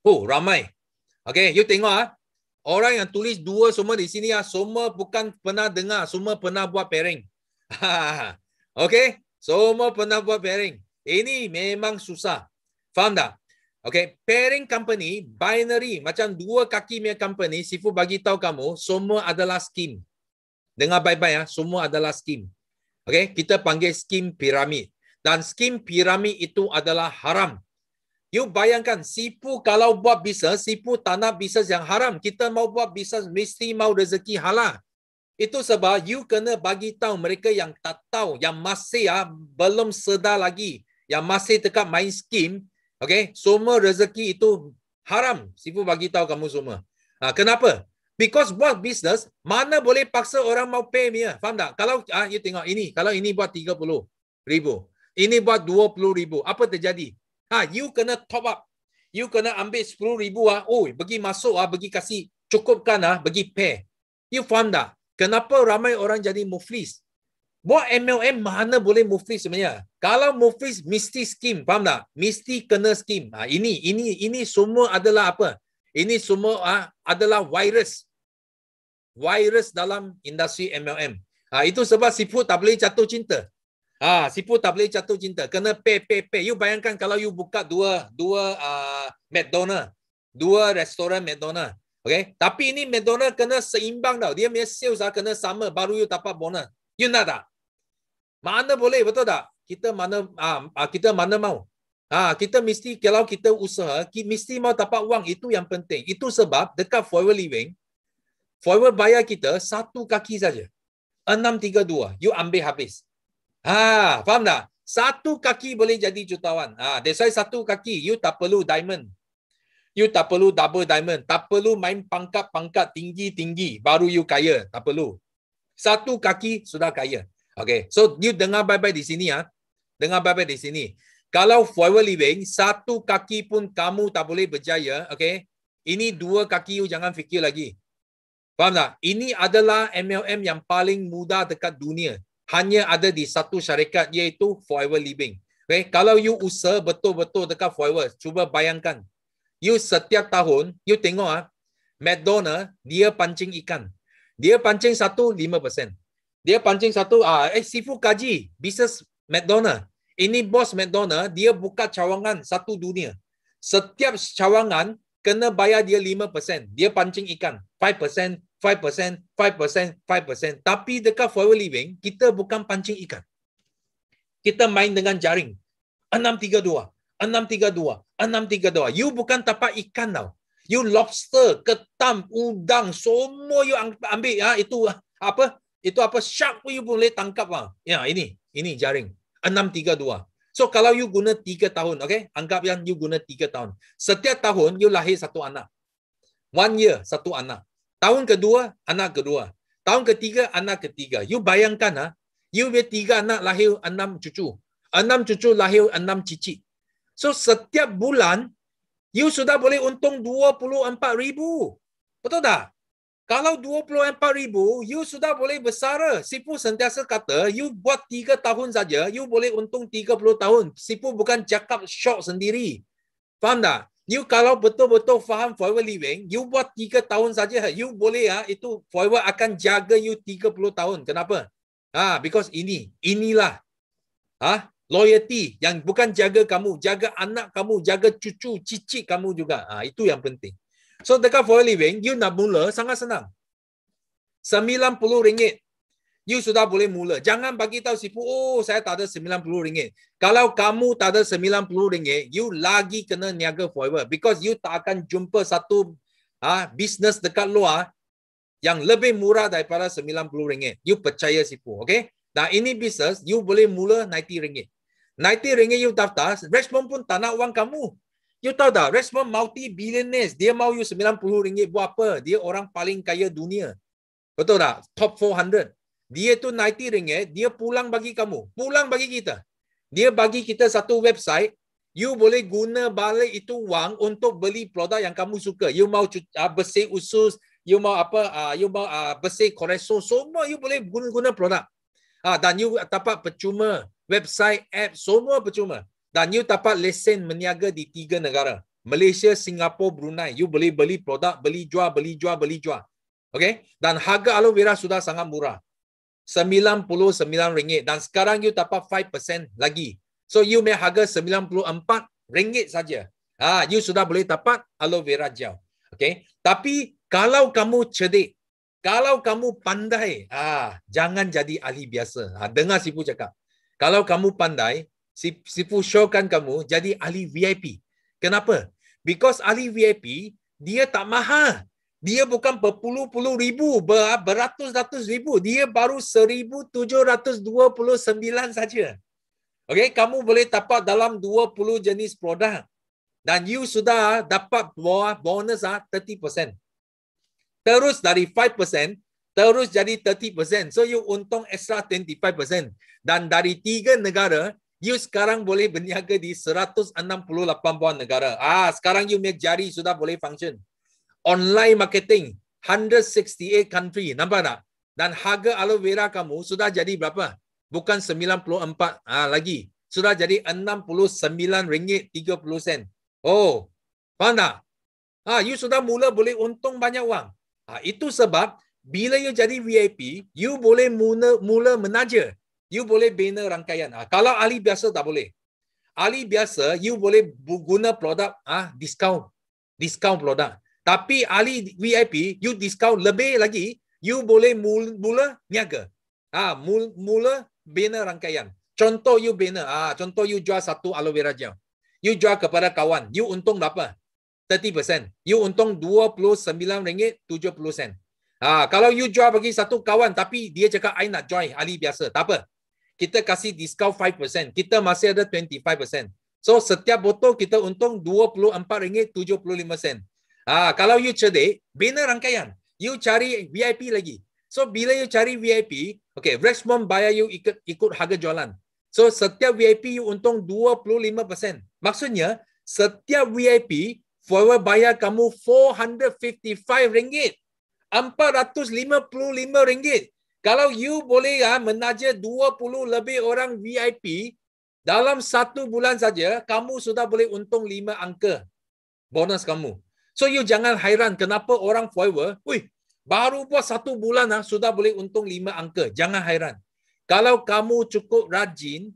Ramai. Okay, you tengok orang yang tulis 2 semua di sini semua bukan pernah dengar, semua pernah buat pairing. Okay, semua pernah buat pairing. Ini memang susah. Faham tak? Okay, pairing company, binary, macam 2 kaki punya company, Sifu bagi tahu kamu, semua adalah scheme. Dengar baik-baik semua adalah scheme. Okay, kita panggil scheme piramid. Dan scheme piramid itu adalah haram. You bayangkan, Sifu kalau buat bisnes, Sifu tak nak bisnes yang haram. Kita mau buat bisnes, mesti mau rezeki halal. Itu sebab you kena bagi tahu mereka yang tak tahu, yang masih belum sedar lagi, yang masih dekat main scheme, okay, semua rezeki itu haram. Sifu bagi tahu kamu semua. Kenapa? Because buat bisnes, mana boleh paksa orang mau pay dia. Faham tak? Kalau you tengok ini, kalau ini buat 30,000, ini buat 20,000, apa terjadi? You kena top up. You kena ambil 10,000 bagi masuk bagi kasih cukupkan bagi pay. You faham tak? Kenapa ramai orang jadi muflis? Buat MLM mana boleh muflis sebenarnya? Kalau muflis mesti scheme, faham tak? Mesti kena scheme. Ini semua adalah apa? Ini semua adalah virus. Virus dalam industri MLM. Itu sebab Sifu tak boleh jatuh cinta. Sifu tak boleh jatuh cinta. Kena pay. You bayangkan kalau you buka dua McDonald, 2 restoran McDonald. Okay? Tapi ini McDonald kena seimbang tau. Dia punya sales kena sama, baru you dapat bonus. You nak tak? Mana boleh, betul tak? Kita mana mau? Kita mesti, kalau kita usaha, mesti mau dapat wang. Itu yang penting. Itu sebab dekat Forever Living, Forever bayar kita 1 kaki saja. 632. You ambil habis. Faham tak? 1 kaki boleh jadi jutawan. That's why 1 kaki, you tak perlu diamond. You tak perlu double diamond. Tak perlu main pangkat tinggi-tinggi. Baru you kaya. Tak perlu. 1 kaki sudah kaya. Okay. So, you dengar baik-baik di sini. Dengar baik-baik di sini. Kalau Forever Living, 1 kaki pun kamu tak boleh berjaya. Okay. Ini 2 kaki you jangan fikir lagi. Faham tak? Ini adalah MLM yang paling mudah dekat dunia. Hanya ada di satu syarikat, iaitu Forever Living. Okay, kalau you usaha betul-betul dekat forever, cuba bayangkan. You setiap tahun, you tengok McDonald, dia pancing ikan. Dia pancing 5%. Dia pancing Sifu kaji bisnes McDonald. Ini bos McDonald, dia buka cawangan satu dunia. Setiap cawangan kena bayar dia 5%. Dia pancing ikan 5%, 5%, 5%, 5%. Tapi dekat Forever Living, kita bukan pancing ikan. Kita main dengan jaring. 632, 632, 632. You bukan tapak ikan tau. You lobster, ketam, udang, semua you ambil. Itu apa? Itu apa? Shark pun you boleh tangkap. Ya, ini jaring. 632. So kalau you guna 3 tahun, okay? Anggap yang you guna 3 tahun. Setiap tahun you lahir satu anak. 1 year, satu anak. Tahun kedua, anak kedua. Tahun ketiga, anak ketiga. You bayangkan, you punya 3 anak lahir 6 cucu. 6 cucu lahir 6 cicit. So setiap bulan, you sudah boleh untung 24,000. Betul tak? Kalau 24,000, you sudah boleh bersara. Sifu sentiasa kata, you buat 3 tahun saja, you boleh untung 30 tahun. Sifu bukan cakap short sendiri. Faham tak? You kalau betul-betul faham Forever Living, you buat 3 tahun saja, you boleh itu Forever akan jaga you 30 tahun. Kenapa? Because inilah loyalty yang bukan jaga kamu, jaga anak kamu, jaga cucu, cicit kamu juga. Itu yang penting. So dekat Forever Living, you nak mula sangat senang. RM90. You sudah boleh mula. Jangan bagi tahu Sifu, saya tak ada RM90. Kalau kamu tak ada RM90, you lagi kena niaga Forever. Because you tak akan jumpa satu bisnes dekat luar yang lebih murah daripada RM90. You percaya Sifu, okay? Dan ini bisnes, you boleh mula RM90. RM90 you daftar, Richmond pun tak nak wang kamu. You tahu tak, Richmond multi-billionaires, dia mau you RM90 buat apa? Dia orang paling kaya dunia. Betul tak? Top 400. Dia tu RM90, dia pulang bagi kamu. Pulang bagi kita. Dia bagi kita satu website, you boleh guna balik itu wang untuk beli produk yang kamu suka. You mau bersih usus, you mau bersih kolesterol, semua you boleh guna produk. Dan you dapat percuma. Website, app, semua percuma. Dan you dapat lesen meniaga di 3 negara. Malaysia, Singapura, Brunei. You boleh beli produk, beli jual. Okay? Dan harga aloe vera sudah sangat murah. RM99. Dan sekarang you dapat 5% lagi. So you punya harga RM94 saja. You sudah boleh dapat aloe vera gel. Okay? Tapi kalau kamu cerdik, kalau kamu pandai, jangan jadi ahli biasa. Dengar Sifu cakap. Kalau kamu pandai, Sifu showkan kamu jadi ahli VIP. Kenapa? Because ahli VIP, dia tak mahal. Dia bukan berpuluh-puluh ribu, beratus-ratus ribu. Dia baru 1,729 saja. Okay, kamu boleh dapat dalam 20 jenis produk. Dan you sudah dapat bonus 30%. Terus dari 5%, terus jadi 30%. So you untung extra 25%. Dan dari 3 negara, you sekarang boleh berniaga di 168 buah negara. Sekarang you make jari sudah boleh function. Online marketing, 168 country. Nampak tak? Dan harga aloe vera kamu sudah jadi berapa? Bukan 94 lagi. Sudah jadi RM69.30. Oh, faham tak? You sudah mula boleh untung banyak wang. Itu sebab bila you jadi VIP, you boleh mula menaja. You boleh bina rangkaian. Kalau ahli biasa tak boleh. Ahli biasa, you boleh guna produk diskaun. Diskaun produk. Tapi ahli VIP, you diskaun lebih lagi, you boleh mula niaga. Mula bina rangkaian. Contoh you bina. Contoh you jual satu aloe vera gel. You jual kepada kawan. You untung berapa? 30%. You untung RM29.70. Kalau you jual bagi satu kawan tapi dia cakap I nak join ahli biasa, tak apa. Kita kasih diskaun 5%. Kita masih ada 25%. So setiap botol kita untung RM24.75. Kalau you cerdik, bina rangkaian. You cari VIP lagi. So bila you cari VIP, okay, Richmond bayar you ikut harga jualan. So setiap VIP you untung 25%. Maksudnya setiap VIP Forever bayar kamu RM455. RM455. Kalau you boleh menaja 20 lebih orang VIP Dalam 1 bulan saja, kamu sudah boleh untung 5 angka bonus kamu. So you jangan hairan kenapa orang forever, baru buat 1 bulan sudah boleh untung 5 angka. Jangan hairan. Kalau kamu cukup rajin,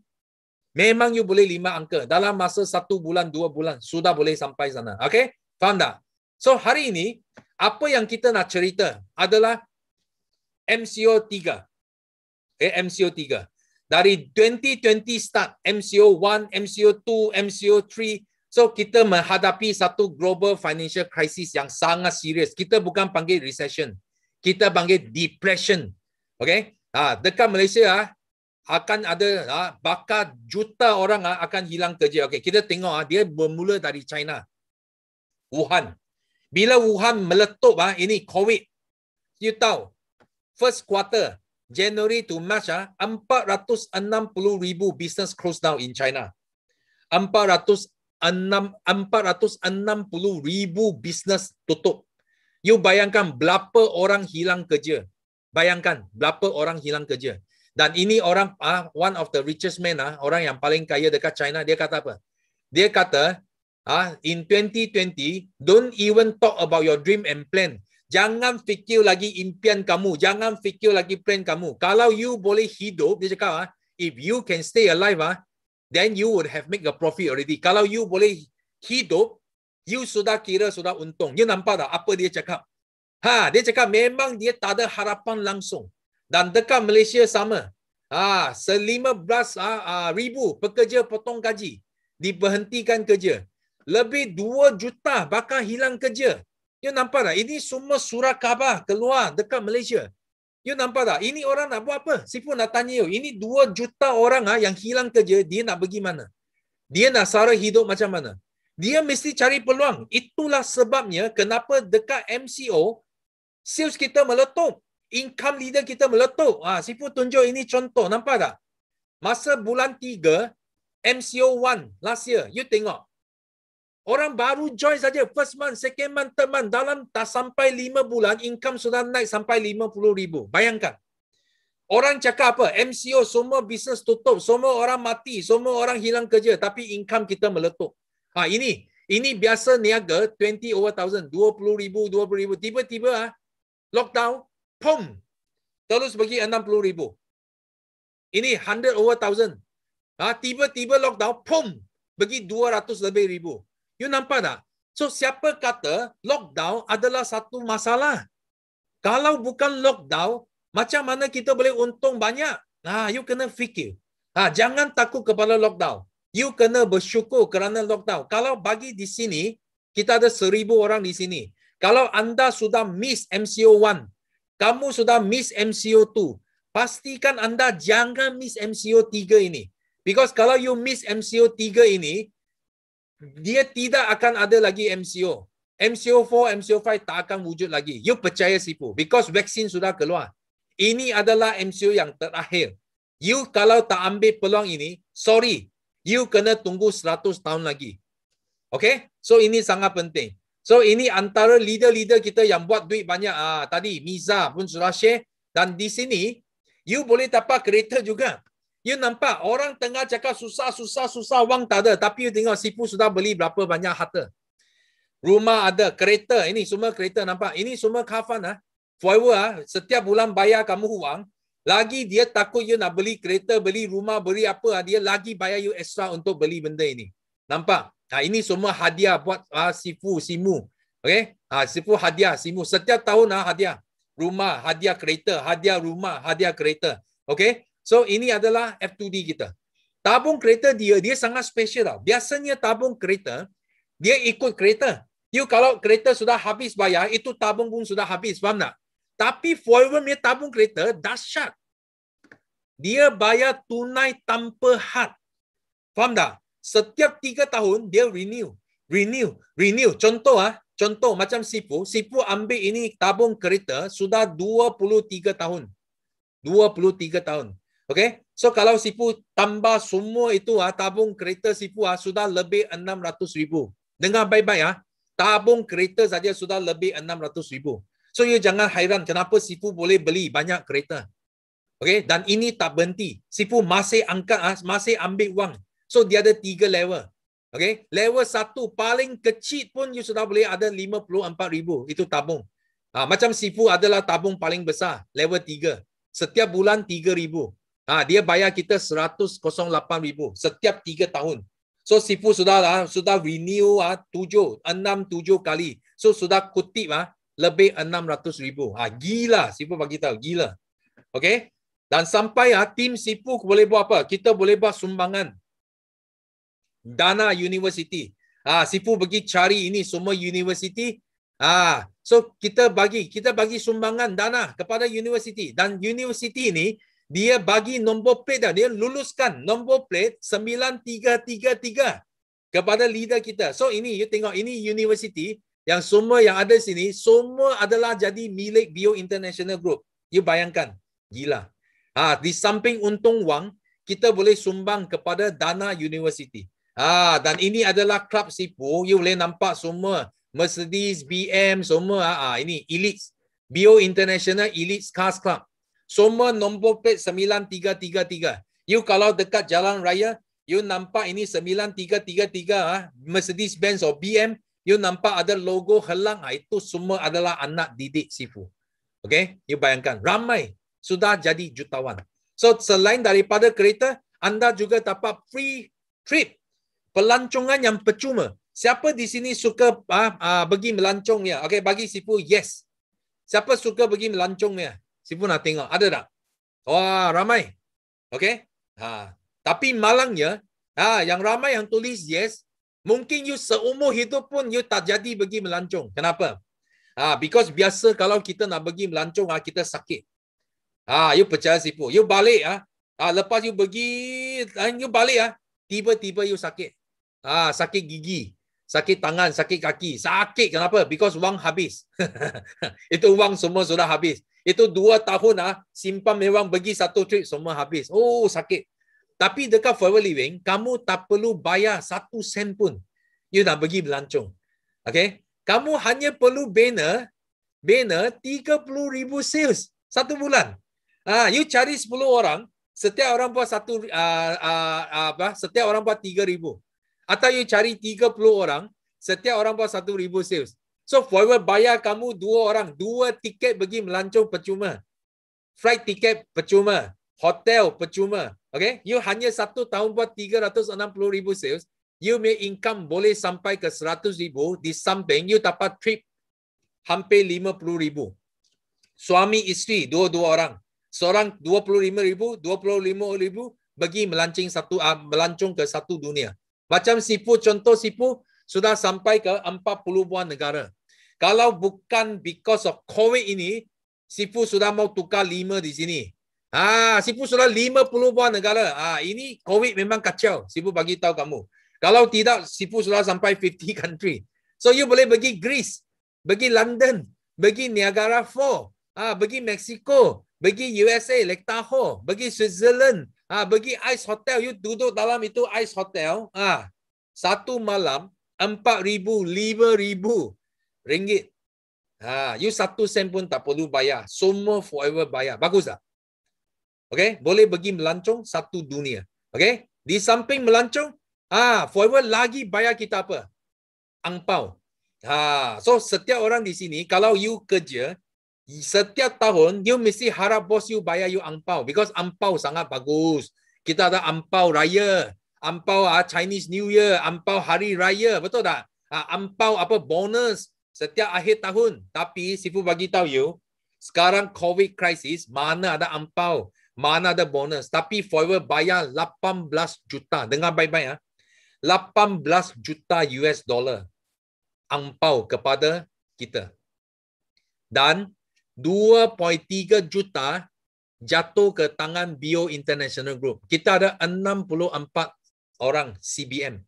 memang you boleh 5 angka. Dalam masa 1 bulan, 2 bulan, sudah boleh sampai sana. Okay? Faham tak? So hari ini, apa yang kita nak cerita adalah MCO 3. Okay, MCO 3. Dari 2020 start, MCO 1, MCO 2, MCO 3. So, kita menghadapi satu global financial crisis yang sangat serius. Kita bukan panggil recession. Kita panggil depression. Okay? Dekat Malaysia, akan ada bakal juta orang akan hilang kerja. Okay, kita tengok dia bermula dari China. Wuhan. Bila Wuhan meletup, ini COVID. You tahu, first quarter, January to March, 460,000 business close down in China. 460,000 business tutup. You bayangkan berapa orang hilang kerja. Bayangkan berapa orang hilang kerja. Dan ini orang, one of the richest men, orang yang paling kaya dekat China, dia kata apa? Dia kata, in 2020, don't even talk about your dream and plan. Jangan fikir lagi impian kamu. Jangan fikir lagi plan kamu. Kalau you boleh hidup, dia cakap, if you can stay alive, then you would have make a profit already. Kalau you boleh hidup, you sudah kira sudah untung. You nampak tak apa dia cakap? Dia cakap memang dia tak ada harapan langsung. Dan dekat Malaysia sama. 15,000 pekerja potong gaji. Diberhentikan kerja. Lebih 2 juta bakal hilang kerja. You nampak tak? Ini semua surat khabar keluar dekat Malaysia. You nampak tak? Ini orang nak buat apa? Siapa nak tanya you. Ini 2 juta orang yang hilang kerja, dia nak pergi mana? Dia nak sara hidup macam mana? Dia mesti cari peluang. Itulah sebabnya kenapa dekat MCO, sales kita meletup. Income leader kita meletup. Siapa tunjuk ini contoh. Nampak tak? Masa bulan 3, MCO 1 last year. You tengok. Orang baru join saja, first month, second month, third month, dalam tak sampai 5 bulan, income sudah naik sampai 50,000. Bayangkan. Orang cakap apa? MCO, semua bisnes tutup, semua orang mati, semua orang hilang kerja, tapi income kita meletup. Ini biasa niaga 20 over 1,000, 20,000. Tiba-tiba lockdown, pum, terus pergi 60,000. Ini 100 over 1,000. Tiba-tiba lockdown, pum, pergi 200 lebih ribu. You nampak tak? So, siapa kata lockdown adalah satu masalah? Kalau bukan lockdown, macam mana kita boleh untung banyak? You kena fikir. Jangan takut kepada lockdown. You kena bersyukur kerana lockdown. Kalau bagi di sini, kita ada 1,000 orang di sini. Kalau anda sudah miss MCO 1, kamu sudah miss MCO 2, pastikan anda jangan miss MCO 3 ini. Because kalau you miss MCO 3 ini, dia tidak akan ada lagi MCO. MCO 4, MCO 5 tak akan wujud lagi. You percaya sipu. Because vaksin sudah keluar. Ini adalah MCO yang terakhir. You kalau tak ambil peluang ini, sorry. You kena tunggu 100 tahun lagi. Okay? So ini sangat penting. So ini antara leader-leader kita yang buat duit banyak. Tadi Miza pun sudah share. Dan di sini, you boleh dapat kereta juga. You nampak orang tengah cakap susah, wang tak ada. Tapi you tengok sipu sudah beli berapa banyak harta. Rumah ada, kereta. Ini semua kereta nampak. Ini semua kafan. Forever, setiap bulan bayar kamu wang. Lagi dia takut you nak beli kereta, beli rumah, beli apa. Dia lagi bayar you extra untuk beli benda ini. Nampak? Ini semua hadiah buat simu. Okay? Sipu hadiah, simu. Setiap tahun hadiah. Rumah, hadiah kereta, hadiah rumah, hadiah kereta. Okay? So ini adalah F2D kita. Tabung kereta dia sangat special tau. Biasanya tabung kereta, dia ikut kereta. You kalau kereta sudah habis bayar, itu tabung pun sudah habis. Faham tak? Tapi Forever punya tabung kereta dahsyat. Dia bayar tunai tanpa had. Faham tak? Setiap 3 tahun dia renew. Contoh macam Sipu ambil ini tabung kereta sudah 23 tahun. 23 tahun. Okay? So kalau Sipu tambah semua itu tabung kereta Sipu sudah lebih 600,000. Dengar baik-baik tabung kereta saja sudah lebih 600,000. So you jangan hairan kenapa Sipu boleh beli banyak kereta. Okay? Dan ini tak berhenti. Sipu masih angkat, masih ambil wang. So dia ada 3 level. Okay, level 1 paling kecil pun you sudah boleh ada 54,000 itu tabung. Macam Sifu adalah tabung paling besar, level 3. Setiap bulan 3,000. Dia bayar kita 108,000 setiap 3 tahun. So Sifu sudah renew 7 kali. So sudah kutip lebih 600,000. Gila, Sifu bagi tahu, gila. Okay? Dan sampai tim Sifu boleh buat apa? Kita boleh buat sumbangan dana universiti. Sifu pergi cari ini semua universiti. So kita bagi sumbangan dana kepada universiti, dan universiti ini dia bagi nombor plate dia luluskan nombor plate 9333 kepada leader kita. So ini you tengok, ini universiti yang semua yang ada sini semua adalah jadi milik Bio International Group. You bayangkan, gila. Di samping untung wang, kita boleh sumbang kepada dana universiti. Dan ini adalah klub Sifu. You boleh nampak semua Mercedes, BM, semua. Ini Elite, Bio International Elite Cars Club. Semua nombor plate 9333. You kalau dekat jalan raya, you nampak ini 9333 Mercedes Benz atau BM, you nampak ada logo helang, itu semua adalah anak didik Sifu. Okay? You bayangkan, ramai sudah jadi jutawan. So selain daripada kereta, anda juga dapat free trip, pelancongan yang percuma. Siapa di sini suka pergi melancongnya? Okay, bagi Sifu yes. Siapa suka pergi melancongnya? Sifu nak tengok, ada tak? Wah, ramai. Okay? Tapi malangnya, yang ramai yang tulis yes, mungkin you seumur hidup pun you tak jadi pergi melancong. Kenapa? Because biasa kalau kita nak pergi melancong, kita sakit. You percaya Sifu. You balik, lepas you pergi, you balik, tiba-tiba you sakit. Sakit gigi, sakit tangan, sakit kaki. Sakit kenapa? Because wang habis. Itu wang semua sudah habis. Itu 2 tahun simpan memang pergi satu trip semua habis. Oh, sakit. Tapi dekat Forever Living, kamu tak perlu bayar 1 sen pun. You nak pergi melancong. Okay? Kamu hanya perlu banner 30,000 sales 1 bulan. You cari 10 orang, setiap orang buat setiap orang buat 3,000. Atau you cari 30 orang, setiap orang buat 1,000 sales. So Forever bayar kamu 2 orang, 2 tiket pergi melancong percuma. Flight tiket percuma, hotel percuma. Okay? You hanya 1 tahun buat 360,000 sales, you may income boleh sampai ke 100,000, di samping you dapat trip hampir 50,000. Suami isteri 2 orang. Seorang 25,000, 25,000 pergi melancong ke satu dunia. Macam Sifu, contoh Sifu sudah sampai ke 40-an negara. Kalau bukan because of COVID ini, Sifu sudah mau tukar 5 di sini. Sifu sudah 50-an negara. Ini COVID memang kacau. Sifu bagi tahu kamu. Kalau tidak, Sifu sudah sampai 50 country. So you boleh pergi Greece, pergi London, pergi Niagara Falls, pergi Mexico, pergi USA, Lake Tahoe, pergi Switzerland, pergi Ice Hotel. You duduk dalam itu Ice Hotel. Satu malam 4,000, 5,000 ringgit. You 1 sen pun tak perlu bayar. Semua Forever bayar. Bagus tak? Okay? Boleh pergi melancong satu dunia. Okay? Di samping melancong, Forever lagi bayar kita apa? Angpau. So setiap orang di sini, kalau you kerja, setiap tahun, you mesti harap bos you bayar you angpau. Because angpau sangat bagus. Kita ada angpau raya, angpau Chinese New Year, angpau hari raya. Betul tak? Angpau bonus setiap akhir tahun. Tapi Sifu bagi tahu you, sekarang COVID crisis, mana ada angpau, mana ada bonus. Tapi Forever bayar 18 juta. Dengar baik-baik 18 juta US dollar angpau kepada kita. Dan 2.3 juta jatuh ke tangan Bio International Group. Kita ada 64 orang CBM.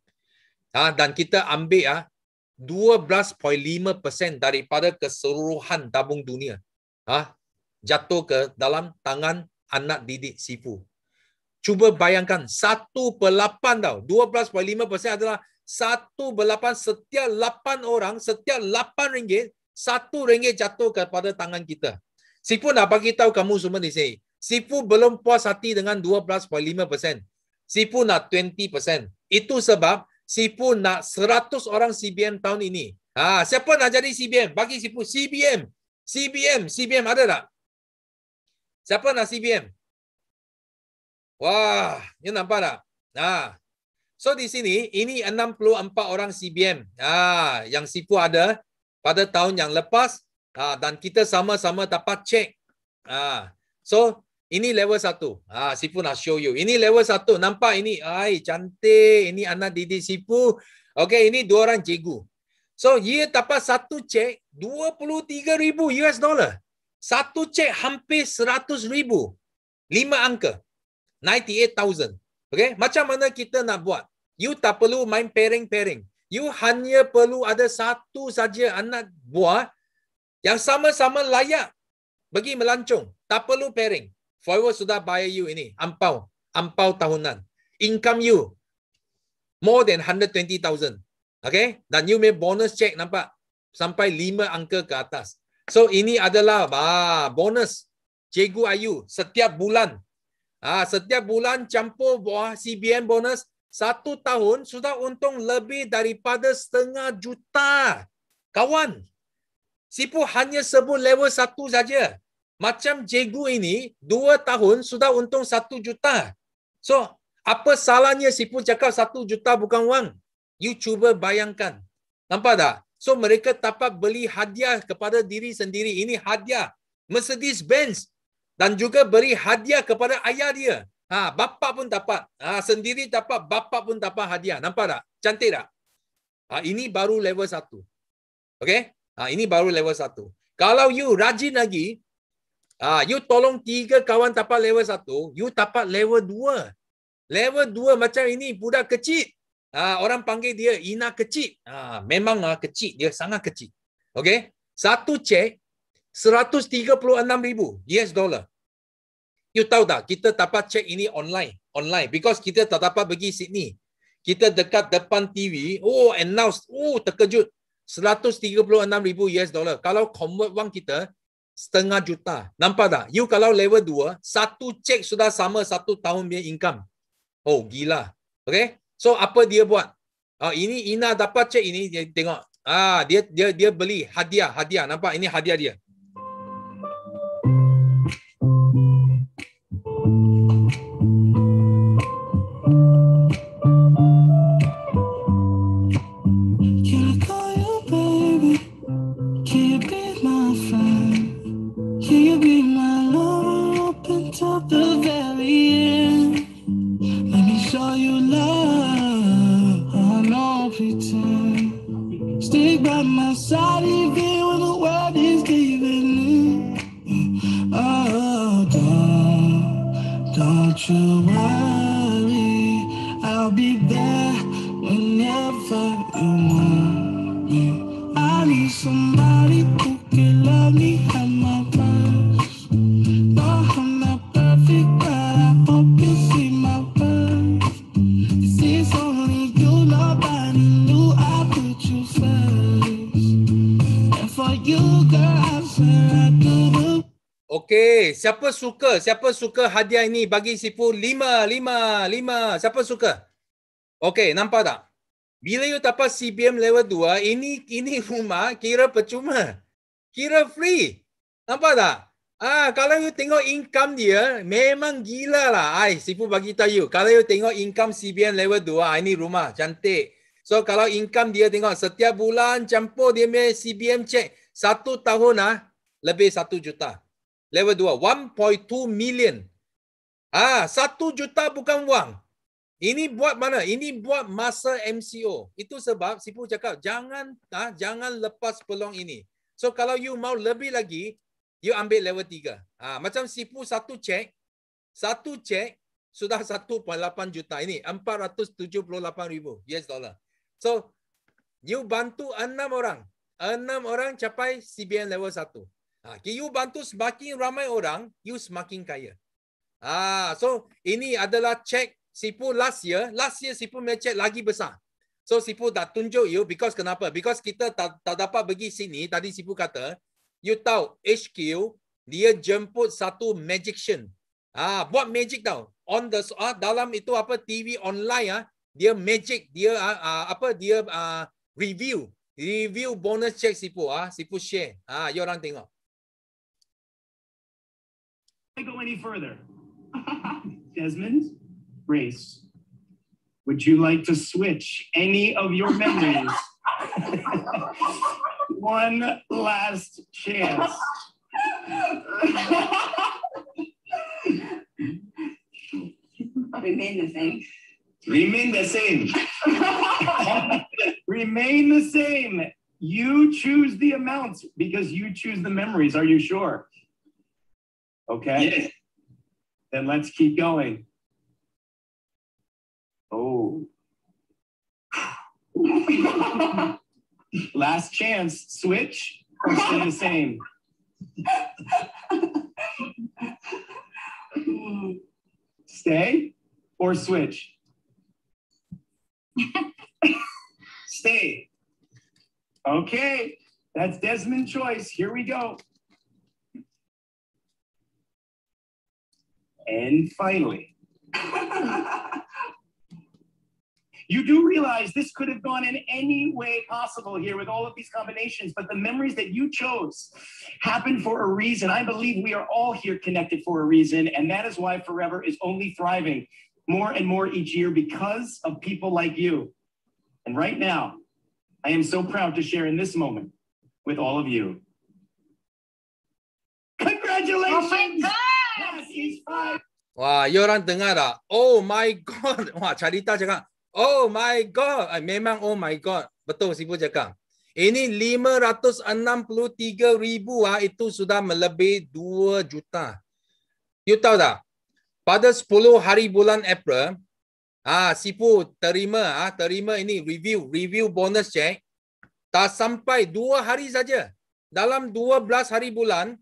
Dan kita ambil 12.5% daripada keseluruhan tabung dunia. Jatuh ke dalam tangan anak didik Sifu. Cuba bayangkan 1/8 tau. 12.5% adalah 1/8, setiap 8 orang, setiap 8 ringgit, 1 ringgit jatuh kepada tangan kita. Sifu nak bagi tahu kamu semua di sini. Sifu belum puas hati dengan 12.5%. Sifu nak 20%. Itu sebab Sifu nak 100 orang CBM tahun ini. Siapa nak jadi CBM? Bagi Sifu CBM. CBM ada tak? Siapa nak CBM? Wah, you nampak tak? So di sini, ini 64 orang CBM yang Sifu ada pada tahun yang lepas dan kita sama-sama dapat cek. So, ini level 1. Sifu nak show you. Ini level 1. Nampak ini? Cantik. Ini anak didik Sifu. Okay, ini 2 orang cikgu. So, dia dapat satu cek $23,000. Satu cek hampir 100,000. 5 angka. 98,000. Okay, macam mana kita nak buat? You tak perlu main pairing-pairing. You hanya perlu ada satu saja anak buah yang sama-sama layak bagi melancong. Tak perlu pairing. Forward sudah bayar you ini. Ampau tahunan. Income you more than 120,000. Okay? Dan you may bonus check nampak? Sampai 5 angka ke atas. So ini adalah bonus Cikgu Ayu setiap bulan. Setiap bulan campur buah CBM bonus. 1 tahun sudah untung lebih daripada $500,000. Kawan, Sifu hanya sebut level 1 saja. Macam cikgu ini, 2 tahun sudah untung $1,000,000. So, apa salahnya Sifu cakap $1,000,000 bukan wang? You cuba bayangkan. Nampak tak? So, mereka dapat beli hadiah kepada diri sendiri. Ini hadiah. Mercedes-Benz. Dan juga beri hadiah kepada ayah dia. Bapa pun dapat. Sendiri dapat, bapa pun dapat hadiah. Nampak tak? Cantik tak? Ini baru level 1. Okay? Ini baru level 1. Kalau you rajin lagi, you tolong 3 kawan dapat level 1, you dapat level 2. Level 2 macam ini, budak kecil. Orang panggil dia Ina kecil. Memang kecil, dia sangat kecil. Okay? Satu cek, $136,000. You tahu tak, kita dapat cek ini online. Because kita tak dapat pergi Sydney. Kita dekat depan TV, announce, terkejut. $136,000. Kalau convert wang kita, $500,000. Nampak tak? You kalau level 2, satu cek sudah sama 1 tahun punya income. Gila. Okay? So, apa dia buat? Ini Ina dapat cek ini, dia tengok. Dia beli hadiah. Nampak? Ini hadiah dia. The very end. Let me show you love. I don't pretend. Stick by my side even when the world is giving in. Don't you worry. I'll be there whenever you want me. I need somebody who can love me at my best. Okey, siapa suka hadiah ini bagi Sifu 5. Siapa suka? Okey, nampak tak? Bila you dapat CBM level 2, ini rumah kira percuma. Kira free. Nampak tak? Kalau you tengok income dia, memang gila lah. Sifu bagi tahu you. Kalau you tengok income CBM level 2, ini rumah cantik. So, kalau income dia tengok setiap bulan campur dia punya CBM check. 1 tahun lebih $1,000,000. Level 2, 1.2 million. 1 juta bukan wang. Ini buat mana? Ini buat masa MCO. Itu sebab Sifu cakap, jangan lepas peluang ini. So, kalau you mau lebih lagi, you ambil level 3. Macam Sifu satu cek sudah 1.8 juta. Ini $478,000. So, you bantu 6 orang. 6 orang capai CBM level 1. You bantu semakin ramai orang, you semakin kaya. So, ini adalah cek Sifu last year Sifu punya cek lagi besar. So, Sifu dah tunjuk you because kenapa? Because kita tak dapat pergi sini. Tadi Sifu kata, you tahu HQ dia jemput satu magician. Buat magic tau. On the dalam itu apa TV online dia magic, dia review bonus check Sifu Sifu share. You orang tengok. Go any further. Desmond, Grace, would you like to switch any of your memories? One last chance. Remain the same. Remain the same. Remain the same. You choose the amounts because you choose the memories. Are you sure? Okay. Yes. Then let's keep going. Oh. Last chance. Switch or stay the same. Stay or switch? Stay. Okay, that's Desmond's choice. Here we go. And finally, you do realize this could have gone in any way possible here with all of these combinations, but the memories that you chose happened for a reason. I believe we are all here connected for a reason, and that is why Forever is only thriving more and more each year because of people like you. And right now, I am so proud to share in this moment with all of you. Congratulations! Oh my God! That is 5. Wah, you orang dengar tak? Oh my God. Wah, Charita cakap, oh my God. Memang oh my God. Betul Sifu cakap. Ini 563,000 itu sudah melebihi 2 juta. You tahu tak? Pada 10 hari bulan April, Sifu terima ini review bonus check. Tak sampai 2 hari saja. Dalam 12 hari bulan,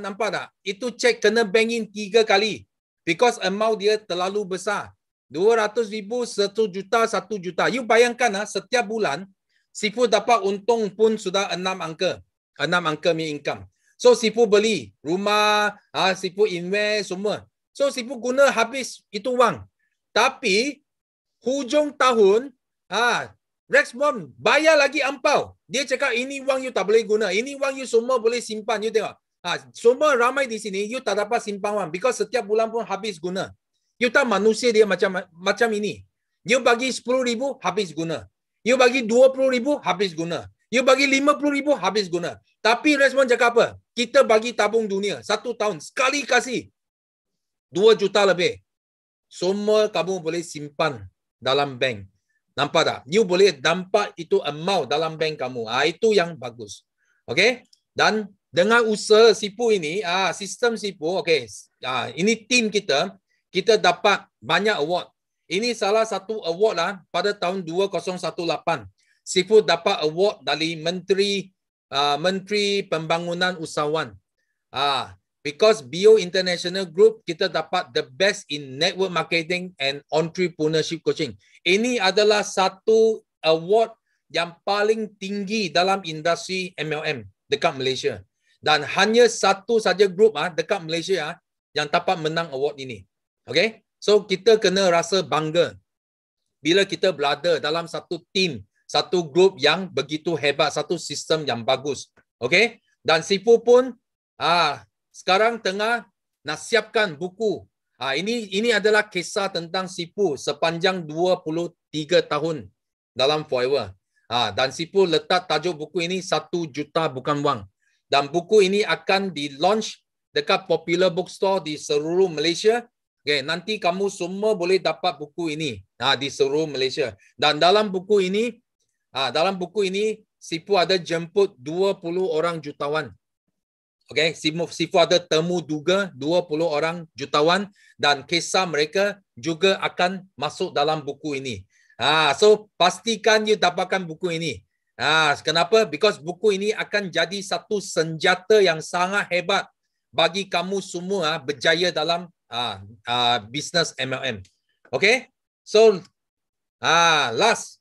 nampak tak? Itu cek kena bank in 3 kali. Because amount dia terlalu besar. 200,000, 1 juta, 1 juta. You bayangkan setiap bulan, Sifu dapat untung pun sudah 6 angka. 6 angka mi income. So Sifu beli rumah, Sifu invest semua. So Sifu guna habis itu wang. Tapi hujung tahun, Rexmond bayar lagi ampau. Dia cakap ini wang you tak boleh guna. Ini wang you semua boleh simpan. You tengok. Semua ramai di sini you tak dapat simpan wang. Because setiap bulan pun habis guna. You tahu manusia dia macam ini. You bagi 10,000 habis guna. You bagi 20,000 habis guna. You bagi 50,000 habis guna. Tapi Rexmond cakap apa? Kita bagi tabung dunia 1 tahun. Sekali kasih 2 juta lebih. Semua kamu boleh simpan dalam bank. Nampak tak? You boleh nampak itu amount dalam bank kamu. Itu yang bagus. Okay? Dan dengan usaha Sifu ini, sistem Sifu, okay. Ini tim kita dapat banyak award. Ini salah satu award pada tahun 2018. Sifu dapat award dari Menteri Pembangunan Usahawan. Because Bio International Group, kita dapat the best in network marketing and entrepreneurship coaching. Ini adalah satu award yang paling tinggi dalam industri MLM dekat Malaysia. Dan hanya satu saja grup dekat Malaysia yang dapat menang award ini. Okay? So kita kena rasa bangga bila kita berada dalam satu team, satu grup yang begitu hebat, satu sistem yang bagus. Okay? Dan Sifu pun sekarang tengah nak siapkan buku. Ini adalah kisah tentang Sifu sepanjang 23 tahun dalam Forever. Dan Sifu letak tajuk buku ini 1 juta bukan wang. Dan buku ini akan di-launch dekat popular bookstore di seluruh Malaysia. Okay, nanti kamu semua boleh dapat buku ini di seluruh Malaysia. Dan dalam buku ini, Sifu ada jemput 20 orang jutawan. Okay, Sifu ada temu juga 20 orang jutawan dan kisah mereka juga akan masuk dalam buku ini. So pastikan you dapatkan buku ini. Kenapa? Because buku ini akan jadi satu senjata yang sangat hebat bagi kamu semua berjaya dalam bisnes MLM. Okay? So last,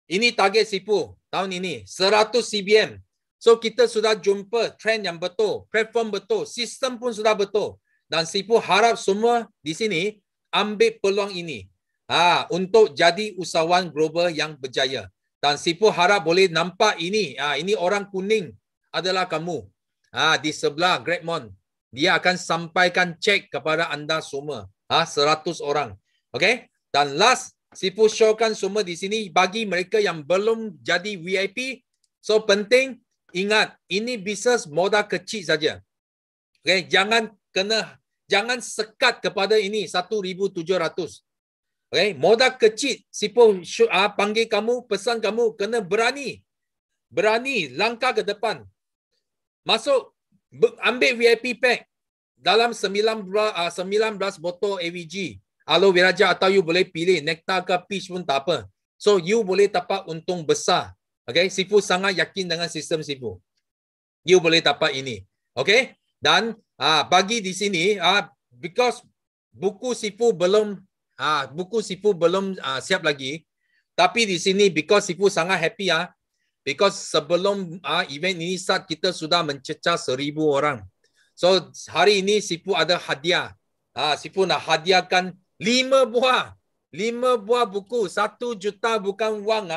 ini target Sifu tahun ini 100 CBM. So kita sudah jumpa trend yang betul, platform betul, sistem pun sudah betul. Dan Sifu harap semua di sini ambil peluang ini untuk jadi usahawan global yang berjaya. Dan Sifu harap boleh nampak ini. Ini orang kuning adalah kamu. Di sebelah Greatmont. Dia akan sampaikan cek kepada anda semua. 100 orang. Okay? Dan last, Sifu showkan semua di sini bagi mereka yang belum jadi VIP. So penting, ingat, ini bisnes modal kecil saja. Okay? Jangan sekat kepada ini 1,700. Okay? Modal kecil, Sifu panggil kamu, pesan kamu, kena berani. Berani, langkah ke depan. Masuk, ambil VIP pack dalam 19 botol AVG. Aloe vera gel atau you boleh pilih nectar ke peach pun tak apa. So you boleh dapat untung besar. Okay? Sifu sangat yakin dengan sistem Sifu. You boleh dapat ini. Okay? Dan bagi di sini, because buku Sifu belum siap lagi. Tapi di sini because Sifu sangat happy because sebelum event ini start kita sudah mencecah 1,000 orang. So hari ini Sifu ada hadiah. Sifu nak hadiahkan 5 buah buku 1 juta bukan wang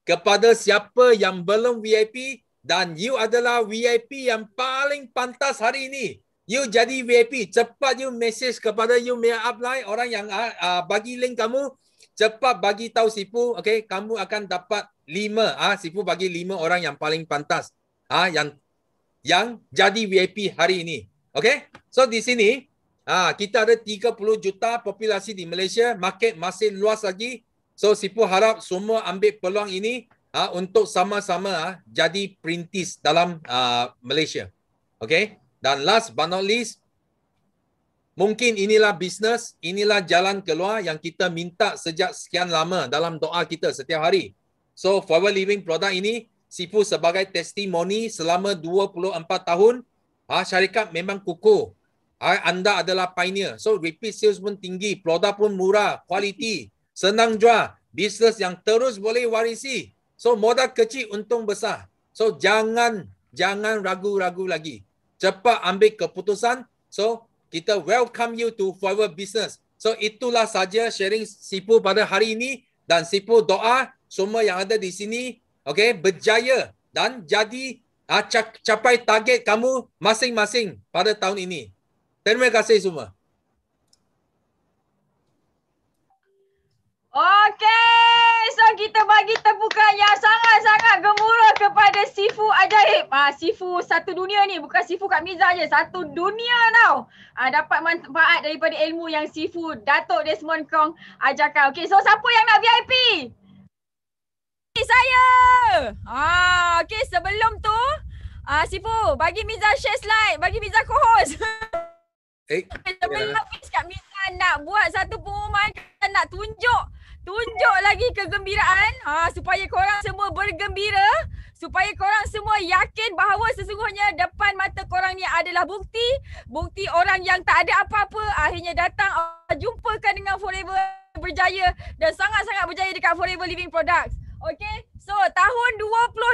kepada siapa yang belum VIP dan you adalah VIP yang paling pantas hari ini. You jadi VIP, cepat you message kepada you punya upline orang yang bagi link kamu, cepat bagi tahu Sifu, okay, kamu akan dapat 5 Sifu bagi 5 orang yang paling pantas yang jadi VIP hari ini. Okay? So di sini kita ada 30 juta populasi di Malaysia, market masih luas lagi. So Sifu harap semua ambil peluang ini untuk sama-sama jadi perintis dalam Malaysia. Okay? Dan last but not least, mungkin inilah bisnes, inilah jalan keluar yang kita minta sejak sekian lama dalam doa kita setiap hari. So Forever Living produk ini, Sifu sebagai testimoni selama 24 tahun, syarikat memang kukuh. Anda adalah pioneer. So repeat sales pun tinggi, produk pun murah, kualiti, senang jual, bisnes yang terus boleh warisi. So modal kecil untung besar. So jangan ragu-ragu lagi. Cepat ambil keputusan. So kita welcome you to Forever Business. So itulah saja sharing Sifu pada hari ini dan Sifu doa semua yang ada di sini berjaya dan jadi capai target kamu masing-masing pada tahun ini. Terima kasih semua. Okey, so kita bagi tepukan yang sangat-sangat gemuruh kepada Sifu ajaib. Sifu satu dunia ni, bukan Sifu Kak Miza je, satu dunia tau. Dapat manfaat daripada ilmu yang Sifu Datuk Desmond Kong ajarkan. Okey, so siapa yang nak VIP? Saya. Okey, sebelum tu Sifu bagi Miza share slide, bagi Miza co-host. Sebelum Kak Miza nak buat satu pengumuman, kita nak tunjuk lagi kegembiraan supaya korang semua bergembira, supaya korang semua yakin bahawa sesungguhnya depan mata korang ni adalah bukti orang yang tak ada apa-apa akhirnya datang jumpakan dengan Forever berjaya dan sangat-sangat berjaya dekat Forever Living Products. Okay, so tahun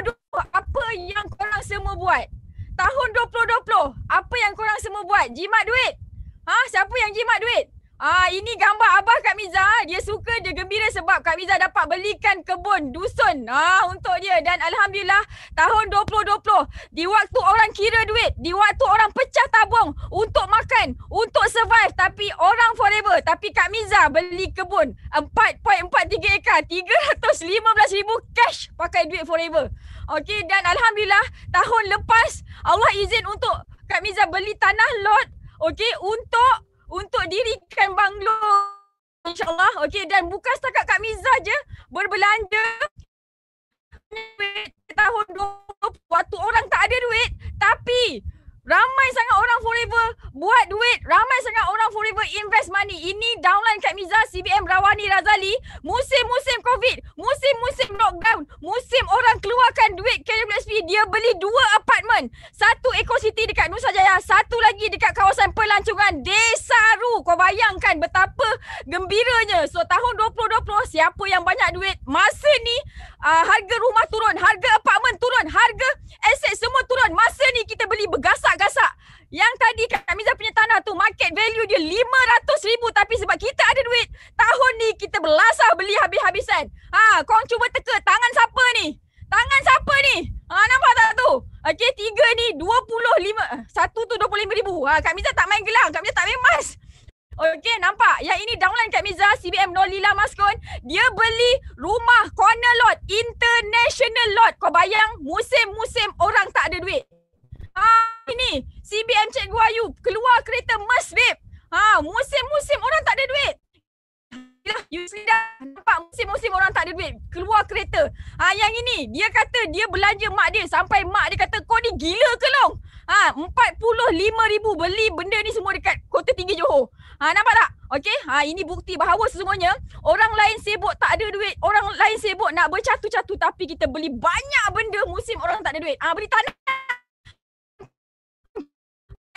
2020 apa yang korang semua buat? Tahun 2020 apa yang korang semua buat? Jimat duit? Siapa yang jimat duit? Ini gambar abah Kak Miza. Dia suka, dia gembira sebab Kak Miza dapat belikan kebun dusun untuk dia. Dan Alhamdulillah tahun 2020 di waktu orang kira duit, di waktu orang pecah tabung untuk makan, untuk survive, tapi orang Forever, tapi Kak Miza beli kebun 4.43 ekar, 315,000 cash pakai duit Forever. Okey, dan Alhamdulillah tahun lepas Allah izin untuk Kak Miza beli tanah lot, okey, untuk dirikan banglo, insyaAllah. Okey, dan bukan setakat Kak Miza je berbelanja tahun 2020 waktu orang tak ada duit, tapi Ramai sangat orang forever buat duit. Ramai sangat orang forever invest money. Ini downline Kak Miza, CBM Rawani Razali. Musim-musim COVID, musim-musim lockdown, musim orang keluarkan duit KWSP, dia beli 2 apartmen. Satu Eco City dekat Nusa Jaya, satu lagi dekat kawasan pelancongan Desaru. Kau bayangkan betapa gembiranya. So tahun 2020, siapa yang banyak duit, masa ni harga rumah turun, harga apartmen turun, harga aset semua turun. Masa ni kita beli bergasak-gasak. Yang tadi Kak Miza punya tanah tu market value dia 500,000, tapi sebab kita ada duit, tahun ni kita berlasah beli habis-habisan. Korang cuba teka tangan siapa ni? Tangan siapa ni? Nampak tak tu? Okey, 3 ni 25, satu tu 25,000. Kak Miza tak main gelang, Kak Miza tak main emas. Okey, nampak? Yang ini downline Kak Miza, CBM Nolila Maskon. Dia beli rumah corner lot, international lot. Kau bayang musim-musim orang tak ada duit. Ini CBM Cikgu Ayu keluar kereta Merc babe. Musim-musim orang tak ada duit. You see dah, nampak musim-musim orang tak ada duit, keluar kereta. Yang ini dia kata dia belanja mak dia sampai mak dia kata kau ni gila ke long? 45,000 beli benda ni semua dekat Kota Tinggi Johor. Nampak tak? Okey, ini bukti bahawa sesungguhnya orang lain sibuk tak ada duit, orang lain sibuk nak bercatu-catu, tapi kita beli banyak benda musim orang tak ada duit. Beli tanah.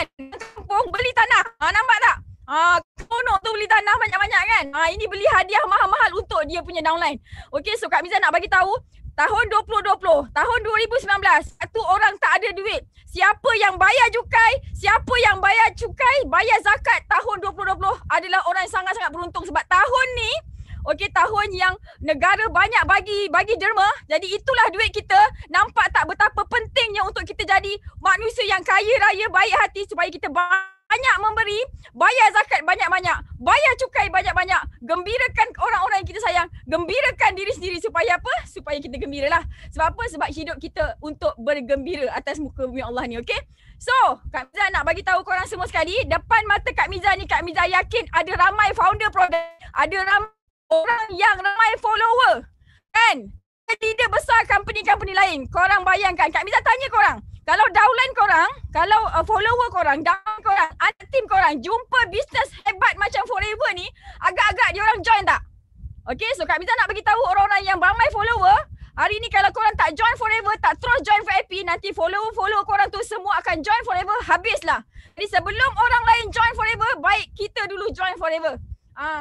Kampung beli tanah. Nampak tak? Kono tu beli tanah banyak-banyak kan. Ini beli hadiah mahal-mahal untuk dia punya downline. Okey, so Kak Miza nak bagi tahu tahun 2020, tahun 2019, satu orang tak ada duit. Siapa yang bayar cukai, siapa yang bayar cukai, bayar zakat tahun 2020 adalah orang yang sangat-sangat beruntung sebab tahun ni okey, tahun yang negara banyak bagi derma. Jadi itulah duit kita. Nampak tak betapa pentingnya untuk kita jadi manusia yang kaya raya, baik hati supaya kita banyak memberi, bayar zakat banyak-banyak, bayar cukai banyak-banyak, gembirakan orang-orang yang kita sayang, gembirakan diri sendiri supaya apa? Supaya kita gembiralah. Sebab apa? Sebab hidup kita untuk bergembira atas muka bumi Allah ni, okey? So, Kak Miza nak bagi tahu korang semua sekali, depan mata Kak Miza ni, Kak Miza yakin ada ramai founder produk, ada ramai orang yang ramai follower. Kan? Leader besar company-company lain. Korang bayangkan, Kak Miza tanya korang, kalau downline korang, kalau follower korang, downline korang, anak team korang jumpa bisnes hebat macam Forever ni, agak-agak dia orang join tak? Okay, so Kak Miza nak bagi tahu orang-orang yang ramai follower, hari ni kalau korang tak join Forever, tak terus join VIP, nanti follower-follower korang tu semua akan join Forever, habislah. Jadi sebelum orang lain join Forever, baik kita dulu join Forever.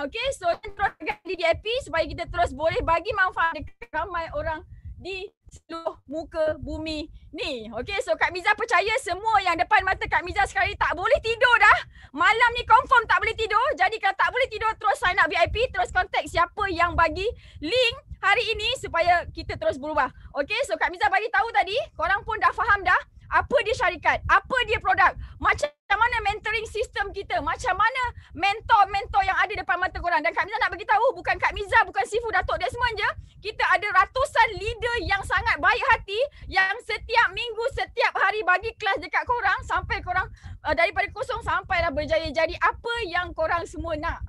Okay, so terus di VIP supaya kita terus boleh bagi manfaat dekat ramai orang di seluruh muka bumi ni. Okay, so Kak Miza percaya semua yang depan mata Kak Miza sekarang ni tak boleh tidur dah. Malam ni confirm tak boleh tidur. Jadi kalau tak boleh tidur, terus sign up VIP, terus contact siapa yang bagi link hari ini supaya kita terus berubah. Okay, so Kak Miza bagi tahu tadi, korang pun dah faham dah apa dia syarikat, apa dia produk, macam mana mentoring sistem kita, macam mana mentor-mentor yang ada depan mata korang. Dan Kak Miza nak bagi tahu, bukan Kak Miza, bukan Sifu, Datuk Desmond je. Kita ada ratusan leader yang sangat baik hati yang setiap minggu, setiap hari bagi kelas dekat korang sampai korang daripada kosong sampailah berjaya jadi apa yang korang semua nak.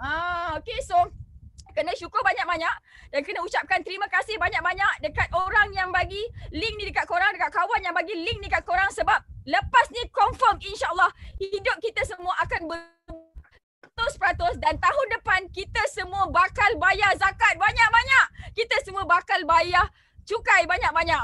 Okay, so kena syukur banyak-banyak dan kena ucapkan terima kasih banyak-banyak dekat orang yang bagi link ni dekat korang, dekat kawan yang bagi link ni dekat korang, sebab lepas ni confirm insyaAllah hidup kita semua akan 100% dan tahun depan kita semua bakal bayar zakat banyak-banyak. Kita semua bakal bayar cukai banyak-banyak.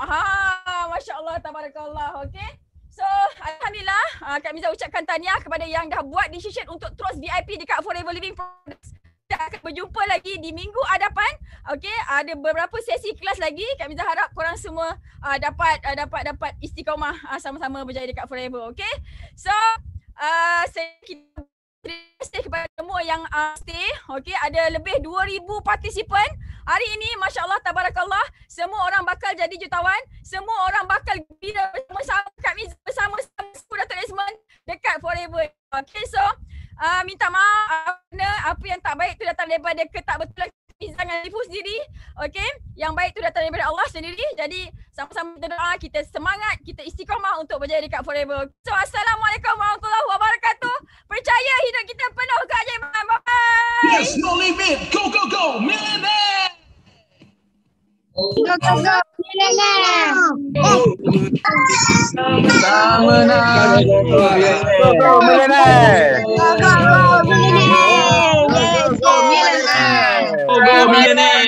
Masya Allah, tabarakallah. Okay. So, Alhamdulillah, Kak Miza ucapkan tahniah kepada yang dah buat decision untuk terus VIP dekat Forever Living Products. Kita akan berjumpa lagi di minggu hadapan. Okey, ada beberapa sesi kelas lagi. Kak Miza harap korang semua dapat istiqamah sama-sama berjaya dekat Forever. Okey. So, terima kasih kepada semua yang stay. Okey, ada lebih 2,000 partisipan. Hari ini masya-Allah tabarakallah, semua orang bakal jadi jutawan, semua orang bakal gembira bersama Kak Miza, bersama Datuk Desmond dekat Forever. Okey, so minta maaf apa yang tak baik tu datang daripada ketakbetulan Miza dengan Sifu sendiri. Okey, yang baik tu datang daripada Allah sendiri. Jadi sama-sama kita doa, kita semangat, kita istiqamah untuk berjaya dekat Forever. So assalamualaikum warahmatullahi wabarakatuh. Percaya hidup kita penuh keajaiban. Bye. Yes, no limit. Go, go, go. Millionaire. Kita menang. Go millionaire. Millionaire.